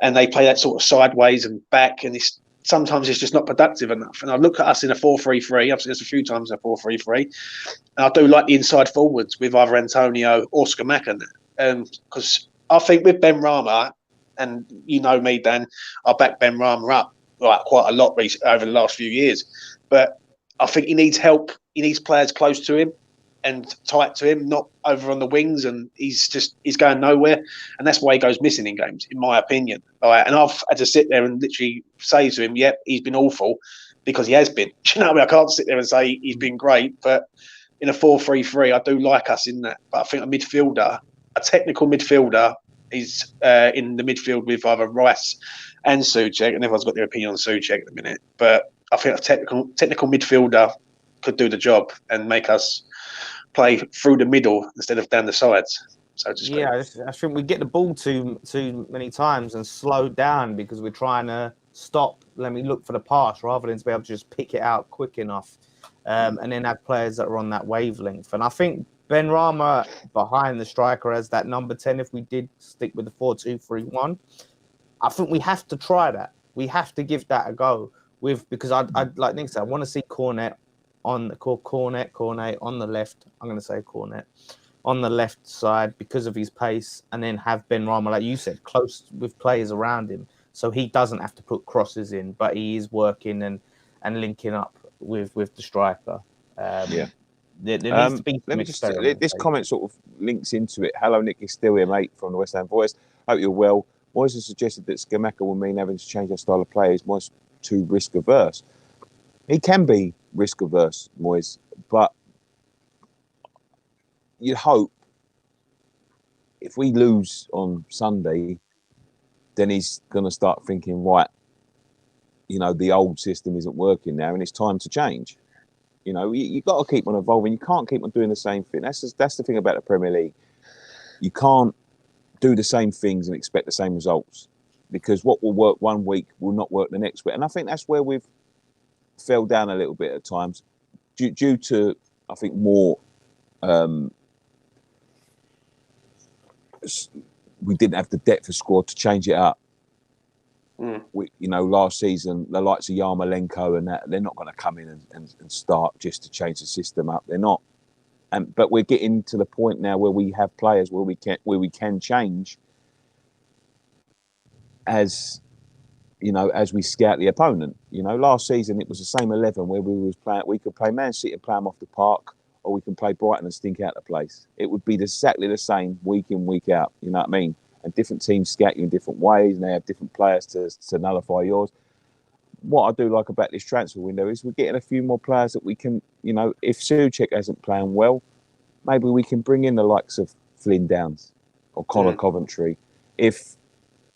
and they play that sort of sideways and back, and sometimes it's just not productive enough. And I look at us in a 4-3-3. I've seen this a few times in a 4-3-3, and I do like the inside forwards with either Antonio or Scamacca, because I think with Benrahma, and you know me, Dan, I back Benrahma up like quite a lot over the last few years. But I think he needs help. He needs players close to him and tight to him, not over on the wings. And he's going nowhere. And that's why he goes missing in games, in my opinion. And I've had to sit there and literally say to him, yep, he's been awful, because he has been. You know what I mean? I can't sit there and say he's been great. But in a 4-3-3, I do like us in that. But I think a technical midfielder, is in the midfield with either Rice and Soucek, and everyone's got their opinion on Soucek at the minute. But I think a technical midfielder could do the job and make us play through the middle instead of down the sides, so to speak. Yeah, I think we get the ball too many times and slow down because we're trying to stop. Let me look for the pass rather than to be able to just pick it out quick enough, and then have players that are on that wavelength. And I think Benrahma behind the striker as that number 10, if we did stick with the 4-2-3-1, I think we have to try that. We have to give that a go because I'd like Nick said, I want to see Cornet on the left. I'm going to say Cornet on the left side because of his pace, and then have Benrahma, like you said, close with players around him, so he doesn't have to put crosses in, but he is working and linking up with the striker. There needs to be this comment sort of links into it. Hello, Nick, is still here, mate, from the West Ham Voice. Hope you're well. Moyes has suggested that Scamacca will mean having to change our style of play. Is Moyes too risk averse? He can be risk averse, Moyes, but you'd hope if we lose on Sunday, then he's going to start thinking, right, you know, the old system isn't working now and it's time to change. You know, you've got to keep on evolving. You can't keep on doing the same thing. That's the thing about the Premier League. You can't do the same things and expect the same results, because what will work one week will not work the next week. And I think that's where we've fell down a little bit at times due to, I think, more we didn't have the depth of squad to change it up. Last season, the likes of Yarmolenko and that, they're not going to come in and start just to change the system up. They're not. But we're getting to the point now where we have players where we can change as we scout the opponent. Last season it was the same 11 where we could play Man City and play them off the park, or we can play Brighton and stink out the place. It would be exactly the same week in, week out. You know what I mean? And different teams scout you in different ways, and they have different players to nullify yours. What I do like about this transfer window is we're getting a few more players that we can, if Soucek isn't playing well, maybe we can bring in the likes of Flynn Downs or Connor Coventry. If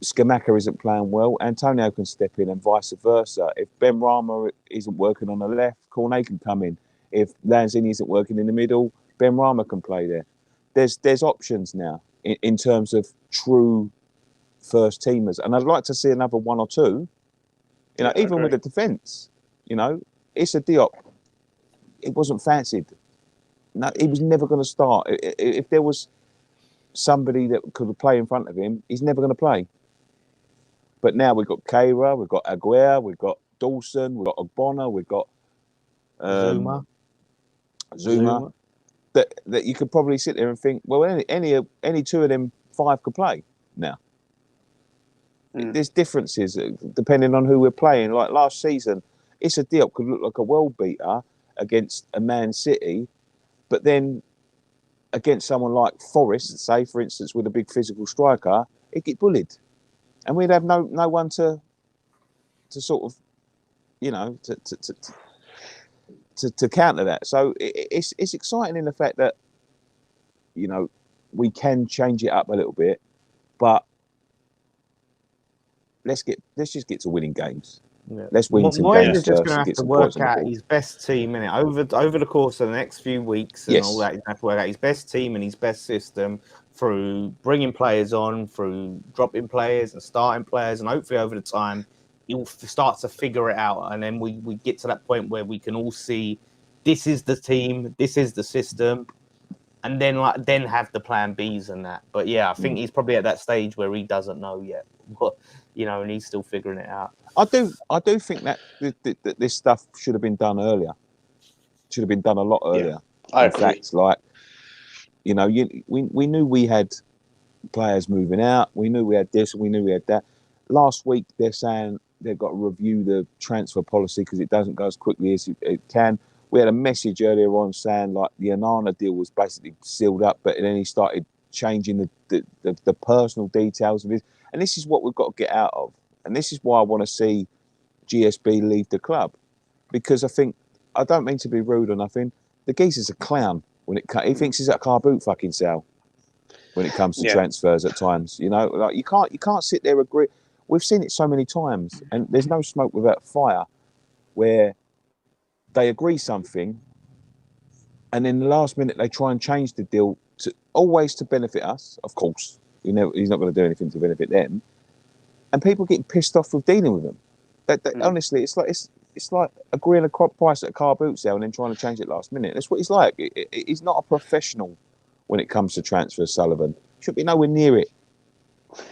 Scamacca isn't playing well, Antonio can step in, and vice versa. If Benrahma isn't working on the left, Cornet can come in. If Lanzini isn't working in the middle, Benrahma can play there. There's options now in terms of true first teamers, and I'd like to see another one or two. Even with the defence, Issa Diop, it wasn't fancied. No, he was never going to start. If there was somebody that could play in front of him, he's never going to play. But now we've got Keira, we've got Aguirre, we've got Dawson, we've got Ogbonna, we've got Zuma. That you could probably sit there and think, well, any two of them five could play now. There's differences depending on who we're playing. Like last season, Issa Diop could look like a world beater against a Man City, but then against someone like Forest, say for instance, with a big physical striker, he'd get bullied, and we'd have no one to sort of, to counter that. So it's exciting in the fact that we can change it up a little bit, but let's just get to winning games. Yeah. Let's win some games first. Moyes is just going to have to work out his best team in it over the course of the next few weeks and all that. He's going to have to work out his best team and his best system through bringing players on, through dropping players and starting players, and hopefully over the time he'll start to figure it out. And then we get to that point where we can all see this is the team, this is the system, and then have the plan Bs and that. But yeah, I think he's probably at that stage where he doesn't know yet. And he's still figuring it out. I do think that this stuff should have been done earlier. Should have been done a lot earlier. Yeah, in fact, we knew we had players moving out. We knew we had this. We knew we had that. Last week, they're saying they've got to review the transfer policy because it doesn't go as quickly as it can. We had a message earlier on saying the Anana deal was basically sealed up, but then he started changing the personal details of it. And this is what we've got to get out of. And this is why I want to see GSB leave the club. Because I don't mean to be rude or nothing, the geezer's a clown. He thinks he's at a car boot fucking sale when it comes to transfers at times. You can't sit there agree. We've seen it so many times, and there's no smoke without fire, where they agree something, and in the last minute they try and change the deal always to benefit us, of course. He's not going to do anything to benefit them, and people getting pissed off with dealing with them. Honestly, it's like agreeing a price at a car boot sale and then trying to change it last minute. That's what he's like. He's not a professional when it comes to transfers, Sullivan. Should be nowhere near it.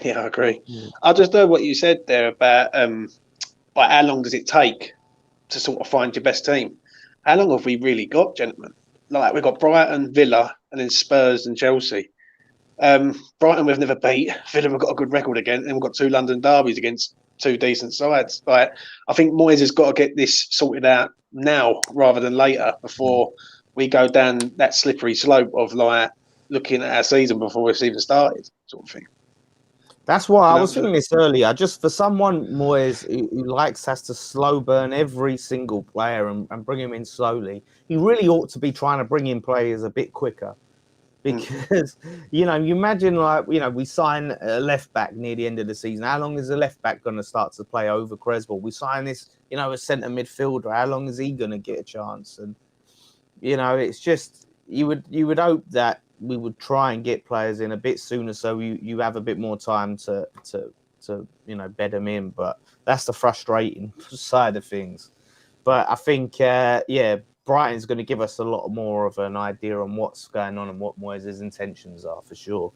Yeah, I agree. I just know what you said there about how long does it take to sort of find your best team? How long have we really got, gentlemen? We've got Brighton, Villa, and then Spurs and Chelsea. Brighton we've never beat. Villa we've got a good record again, and we've got 2 London derbies against 2 decent sides. I think Moyes has got to get this sorted out now rather than later, before we go down that slippery slope of looking at our season before it's even started, sort of thing. That's why I was thinking this earlier. Just for someone, Moyes, who has to slow burn every single player and bring him in slowly, he really ought to be trying to bring in players a bit quicker. Because, you imagine we sign a left back near the end of the season. How long is the left back going to start to play over Creswell? We sign this, a centre midfielder. How long is he going to get a chance? And, it's just, you would hope that we would try and get players in a bit sooner so you have a bit more time to bed them in. But that's the frustrating side of things. But I think, Brighton's going to give us a lot more of an idea on what's going on and what Moyes' intentions are, for sure.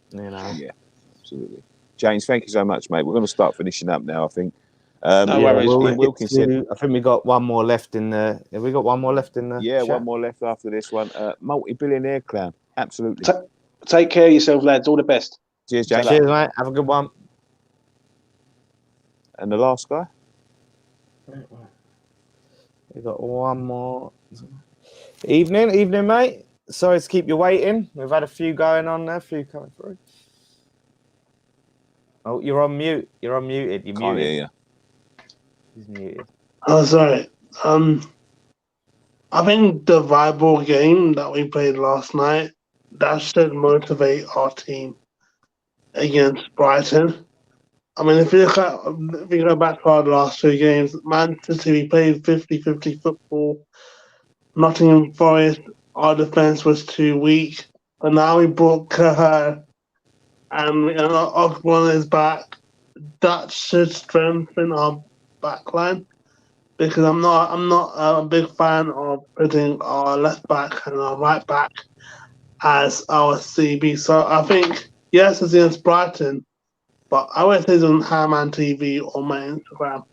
Yeah, absolutely. James, thank you so much, mate. We're going to start finishing up now, I think. No worries, we'll mate. get Wilkinson. to- I think we got one more left in the. Have we got one more left in the? Yeah, chat? one more left after this one. Multi-billionaire clown. Absolutely. Take care of yourself, lads. All the best. Cheers, James. Cheers, mate. Have a good one. And the last guy. We got one more. Evening, mate. Sorry to keep you waiting. We've had a few going on there, a few coming through. Oh, you're on mute. You're unmuted. You're Can't muted. hear you. He's muted. Oh, sorry. I think the Viable game that we played last night, that should motivate our team against Brighton. I mean, if you go back to our last two games, Man City, we played 50-50 football. Nottingham Forest, our defence was too weak. But now we brought Cahill and Ogborn is back. That should strengthen our backline. Because I'm not a big fan of putting our left back and our right back as our CB. So I think, yes, it's against Brighton, but I won't say it's on Hamman TV or my Instagram.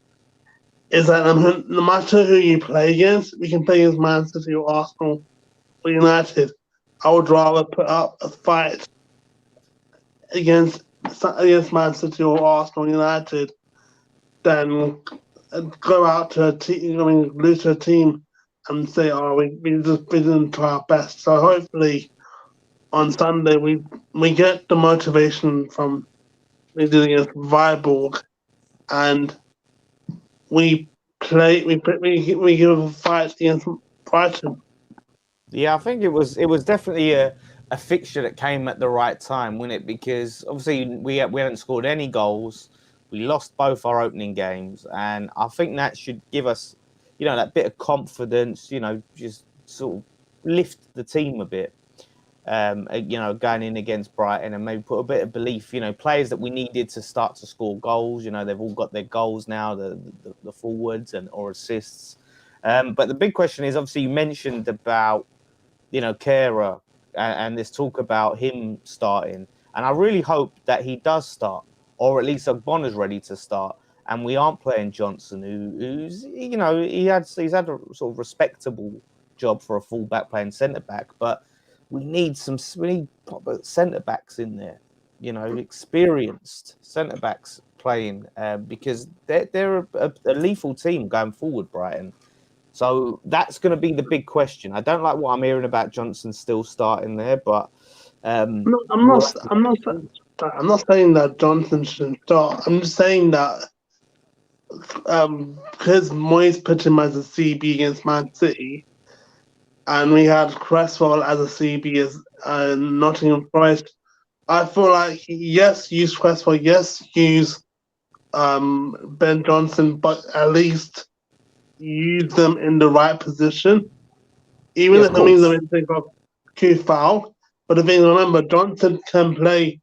Is that no matter who you play against, we can play against Man City or Arsenal or United. I would rather put up a fight against Man City or Arsenal or United than go out to a team, lose to a team and say, "Oh, we just didn't try our best." So hopefully, on Sunday we get the motivation from we did against Viborg, and we give a fight against Brighton. Yeah, I think it was definitely a fixture that came at the right time, wasn't it? Because obviously we hadn't scored any goals. We lost both our opening games, and I think that should give us, that bit of confidence, just sort of lift the team a bit, going in against Brighton and maybe put a bit of belief, players that we needed to start to score goals, they've all got their goals now, the forwards or assists. But the big question is, obviously, you mentioned about, Kehrer and this talk about him starting, and I really hope that he does start, or at least Ogbonna's ready to start, and we aren't playing Johnson, who's he's had a sort of respectable job for a fullback playing centre back, but we need proper centre backs in there, experienced centre backs playing, because they're a lethal team going forward, Brighton. So that's going to be the big question. I don't like what I'm hearing about Johnson still starting there, but I'm not saying that Johnson shouldn't start. I'm just saying that because Moyes put him as a CB against Man City, and we had Cresswell as a CB as Nottingham Forest, I feel like, yes, use Cresswell, yes, use Ben Johnson, but at least use them in the right position. Even if it means that we think of Kufal. But the thing, remember, Johnson can play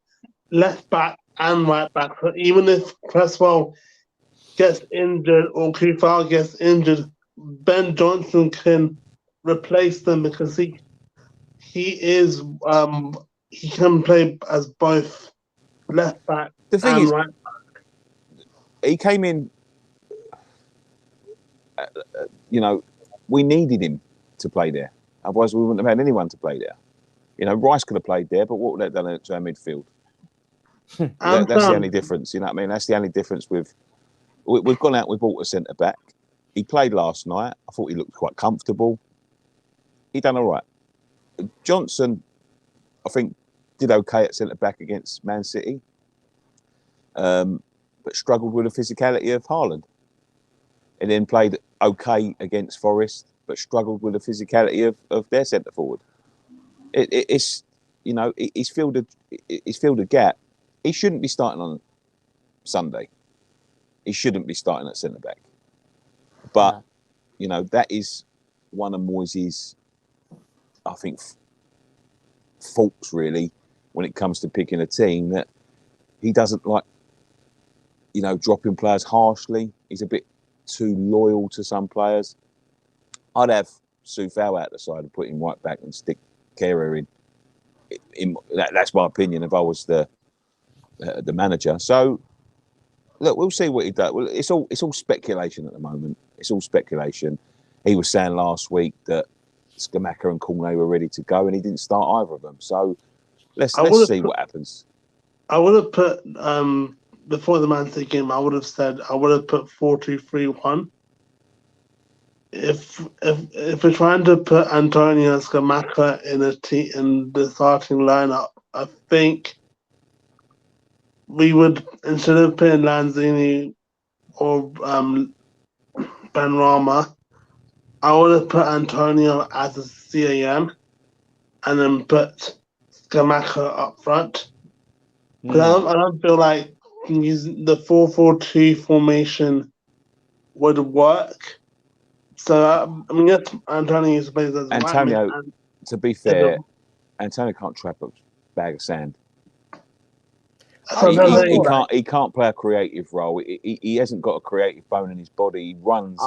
left back and right back. So even if Cresswell gets injured or Kufal gets injured, Ben Johnson can replace them because he can play as both left back The thing and is, right back. He came in. We needed him to play there. Otherwise, we wouldn't have had anyone to play there. Rice could have played there, but what would that have done to our midfield? That's the only difference. You know what I mean? That's the only difference we've gone out. We bought a centre back. He played last night. I thought he looked quite comfortable. He done all right. Johnson, I think, did okay at centre back against Man City, but struggled with the physicality of Haaland. And then played okay against Forest, but struggled with the physicality of their centre forward. He's filled a gap. He shouldn't be starting on Sunday. He shouldn't be starting at centre back. But that is one of Moyes', I think, faults really when it comes to picking a team, that he doesn't like, dropping players harshly. He's a bit too loyal to some players. I'd have Soufal out the side and put him right back and stick Kehrer in. That's my opinion if I was the manager. So look, we'll see what he does. Well, it's all speculation at the moment. It's all speculation. He was saying last week that Scamacca and Cornet were ready to go, and he didn't start either of them. So let's see what happens. I would have put before the Man City game. I would have put 4-2-3-1. If we're trying to put Antonio and Scamacca in the starting lineup, I think we would, instead of putting Lanzini or Benrahma, I would have put Antonio as a CAM and then put Scamacca up front. Because I don't feel like using the 4-4-2 formation would work. So I mean, yes, Antonio used to play as a Antonio, right mid, to be fair, Antonio can't trap a bag of sand. He can't play a creative role. He hasn't got a creative bone in his body. He runs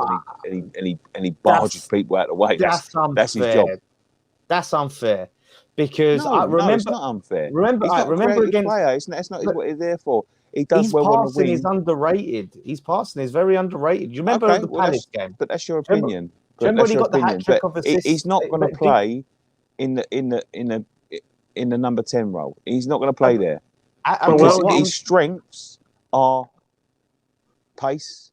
and he barges people out of the way. That's his job. That's unfair. Because I remember, it's not unfair. Remember against player. That's not what he's there for. He does well on the wing. His passing is underrated. His passing is very underrated. Do you remember the Palace game? But that's your opinion. Remember when he got the hat trick of assists? He's not going to play in the number 10 role. He's not going to play there. Because his strengths are pace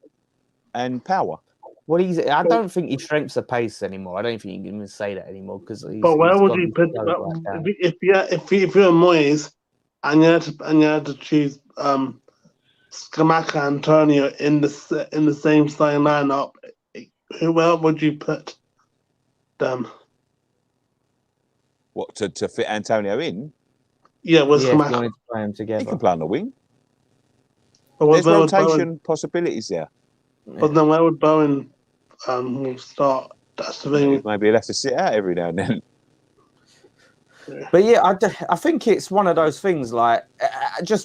and power. Well, I don't think his strengths are pace anymore. I don't think you can even say that anymore. But where would you put if you're Moyes and you had to choose Scamacca and Antonio in the same starting lineup? Where would you put them? What, to fit Antonio in? Yeah, with Scamacca. Wanted to play them together. He can play on the wing. But there's rotation possibilities there. But then where would Bowen start? That's the thing. Maybe he'll have to sit out every now and then. But yeah, I think it's one of those things like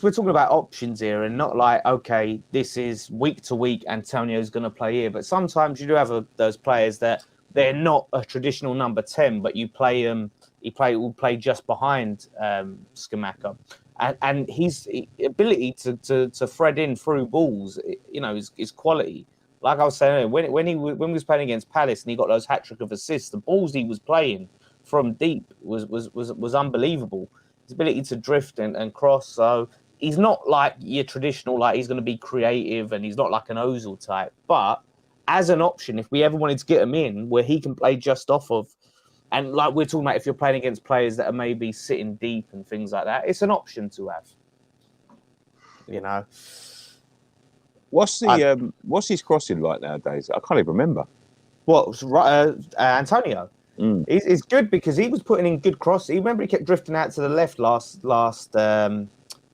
we're talking about options here and not like, okay, this is week to week, Antonio's going to play here. But sometimes you do have those players that they're not a traditional number 10, but you play them. Will play just behind Scamacca, and his ability to thread in through balls, is quality. Like I was saying, when he was playing against Palace and he got those hat trick of assists, the balls he was playing from deep was unbelievable. His ability to drift and cross. So he's not like your traditional, like he's going to be creative, and he's not like an Ozil type. But as an option, if we ever wanted to get him in, where he can play just off of. And like we're talking about, if you're playing against players that are maybe sitting deep and things like that, it's an option to have. What's his crossing like nowadays? I can't even remember. What Antonio? He's good because he was putting in good crosses. Remember, he kept drifting out to the left last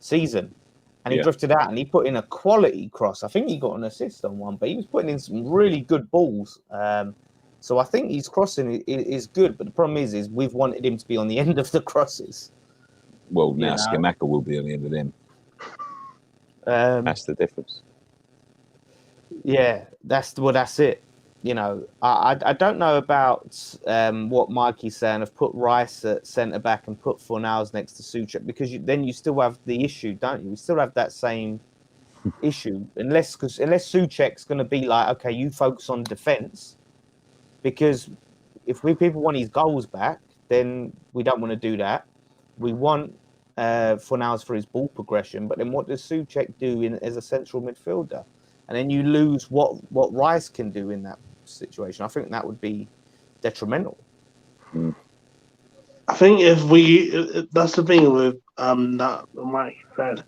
season, and he drifted out and he put in a quality cross. I think he got an assist on one, but he was putting in some really good balls. So I think his crossing is good, but the problem is we've wanted him to be on the end of the crosses. Well, now Scamacca will be on the end of them. That's the difference. Yeah, that's it. I don't know about what Mikey's saying of put Rice at centre back and put Fornals next to Soucek, because then you still have the issue, don't you? We still have that same issue unless Soucek's going to be like, okay, you focus on defence. Because if people want his goals back, then we don't want to do that. We want Fornals for his ball progression, but then what does Soucek do as a central midfielder? And then you lose what Rice can do in that situation. I think that would be detrimental. I think that's the thing with that Mike said.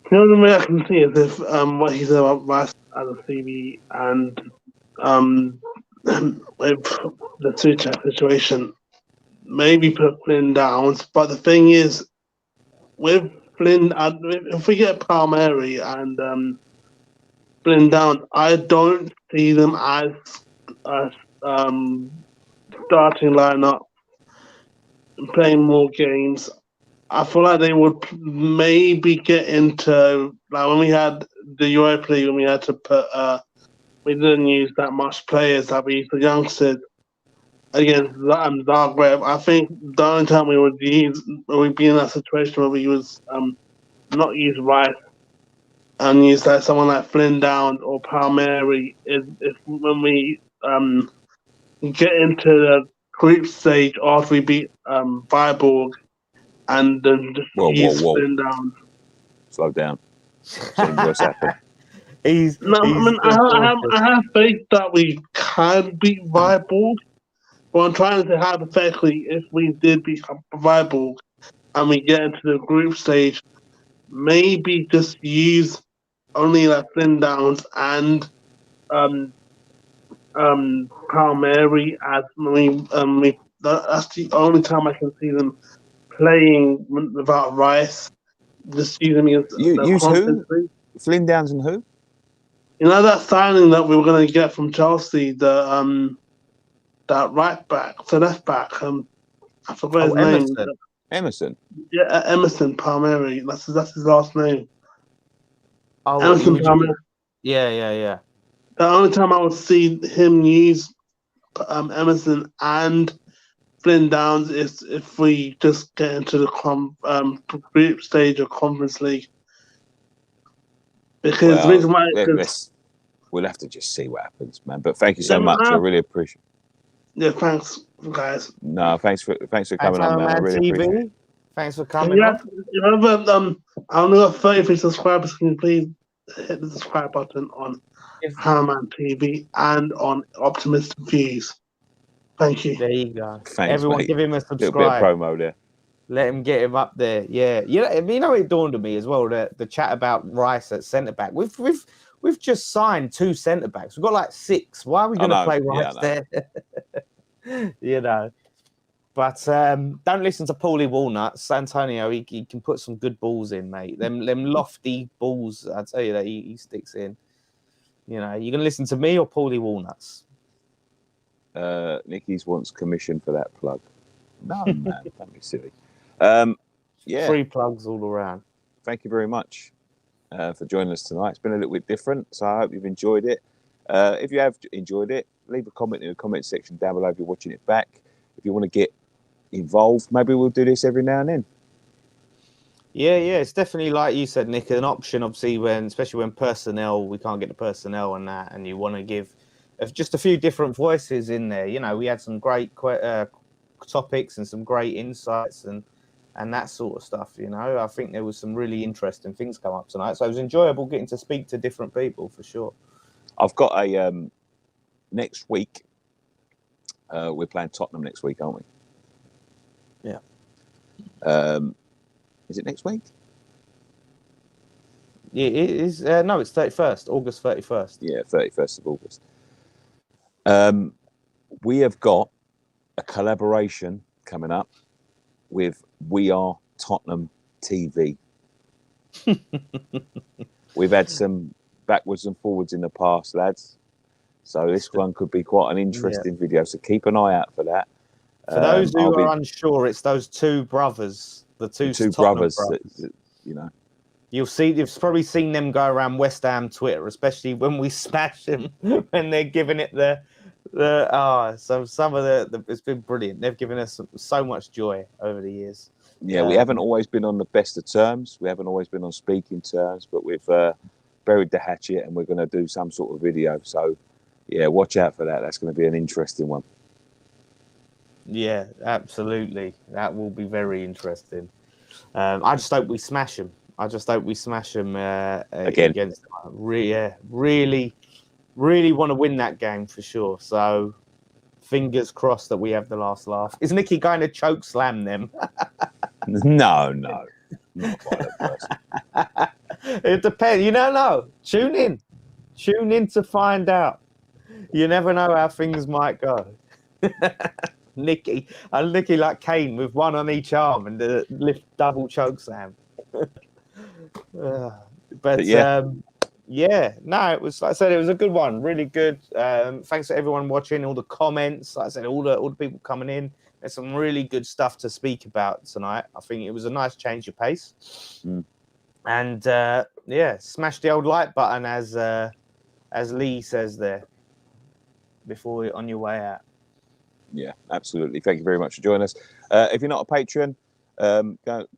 The only way I can see is if what he said about Rice as a CV and with the Soucek situation, maybe put Flynn down. But the thing is, with Flynn, if we get Palmieri and Flynn down, I don't see them as starting lineup and playing more games. I feel like they would maybe get into, like when we had the Europa League, when we had to put we didn't use that much players that we used the youngsters against Zagreb. I think the only time we would be in that situation where we was not use Rice and use like someone like Flynn Downs or Palmieri if when we get into the group stage after we beat Viborg, and then just use Flynn Downs. Slow down. Something worse happened. I have faith that we can beat Viborg. But I'm trying to say hypothetically, if we did beat Viborg and we get into the group stage, maybe just use only like Flynn Downs and Palmieri as that's the only time I can see them playing without Rice. Just using me as Use who? Flynn Downs and who? You know that signing that we were going to get from Chelsea, that right back, the left back. I forgot his name. Emerson. Yeah, Emerson Palmieri. That's his last name. Oh, Emerson Palmieri. Yeah. The only time I would see him use Emerson and Flynn Downs is if we just get into the group stage of Conference League. Because the reason why we'll have to just see what happens, man. But thank you so much. I really appreciate it. Yeah, thanks, guys. No, thanks for coming on, man. I really appreciate it. Thanks for coming on. You remember, I only got 33 subscribers. Can you please hit the subscribe button on Hammerman TV and on Optimist Views? Thank you. There you go. Thanks, everyone, mate. give him a subscribe. Little bit of promo there. Let him get him up there. Yeah. You know, it dawned on me as well, the chat about Rice at centre back. We've just signed 2 centre backs. We've got like 6. Why are we going to play Rice there? You know. But don't listen to Paulie Walnuts. Antonio, he can put some good balls in, mate. Them lofty balls, I tell you that he sticks in. You know, you gonna listen to me or Paulie Walnuts? Nicky's wants commission for that plug. No, man, don't be silly. Yeah, free plugs all around. Thank you very much for joining us tonight. It's been a little bit different, so I hope you've enjoyed it. If you have enjoyed it, leave a comment in the comment section down below if you're watching it back. If you want to get involved, maybe we'll do this every now and then. Yeah, it's definitely like you said, Nick, an option. Obviously, especially when we can't get the personnel and that, and you want to give just a few different voices in there. You know, we had some great topics and some great insights and that sort of stuff. You know, I think there was some really interesting things come up tonight, so it was enjoyable getting to speak to different people for sure. I've got a next week. We're playing Tottenham next week, aren't we? Yeah. Is it next week? Yeah, it is. No, it's 31st, August 31st. Yeah, 31st of August. We have got a collaboration coming up with We Are Tottenham TV. We've had some backwards and forwards in the past, lads. So this one could be quite an interesting video. So keep an eye out for that. For those who are unsure, it's those 2 brothers, the two brothers. That, you know, you've probably seen them go around West Ham Twitter, especially when we smash them when they're giving it so some of it's been brilliant. They've given us so much joy over the years. Yeah, we haven't always been on the best of terms. We haven't always been on speaking terms, but we've buried the hatchet and we're going to do some sort of video. So yeah, watch out for that. That's going to be an interesting one. Yeah, absolutely. That will be very interesting. I just hope we smash them. Again. Against them. Really want to win that game for sure. So fingers crossed that we have the last laugh. Is Nicky going to choke slam them? No. Not a violent person. It depends. You don't know. Tune in to find out. You never know how things might go. Nicky like Kane with one on each arm and the lift double choke slam. But yeah. It was, like I said, it was a good one, really good. Thanks to everyone watching, all the comments, like I said, all the people coming in. There's some really good stuff to speak about tonight. I think it was a nice change of pace. And smash the old like button as Lee says there before you're on your way out. Yeah, absolutely. Thank you very much for joining us. If you're not a patron,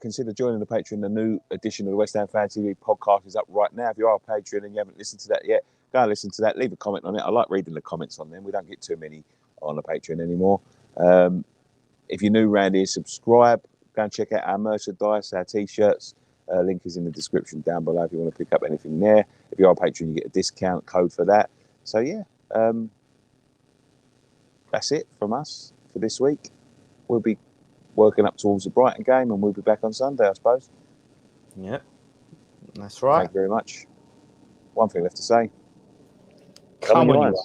consider joining the Patreon. The new edition of the West Ham Fan TV podcast is up right now. If you are a Patreon and you haven't listened to that yet, go and listen to that. Leave a comment on it. I like reading the comments on them. We don't get too many on the Patreon anymore. If you're new around here, subscribe. Go and check out our merchandise, our T-shirts. Link is in the description down below if you want to pick up anything there. If you're a Patreon, you get a discount code for that. So, yeah, that's it from us for this week. We'll be working up towards the Brighton game and we'll be back on Sunday, I suppose. Yep, that's right. Thank you very much. One thing left to say. Come on, you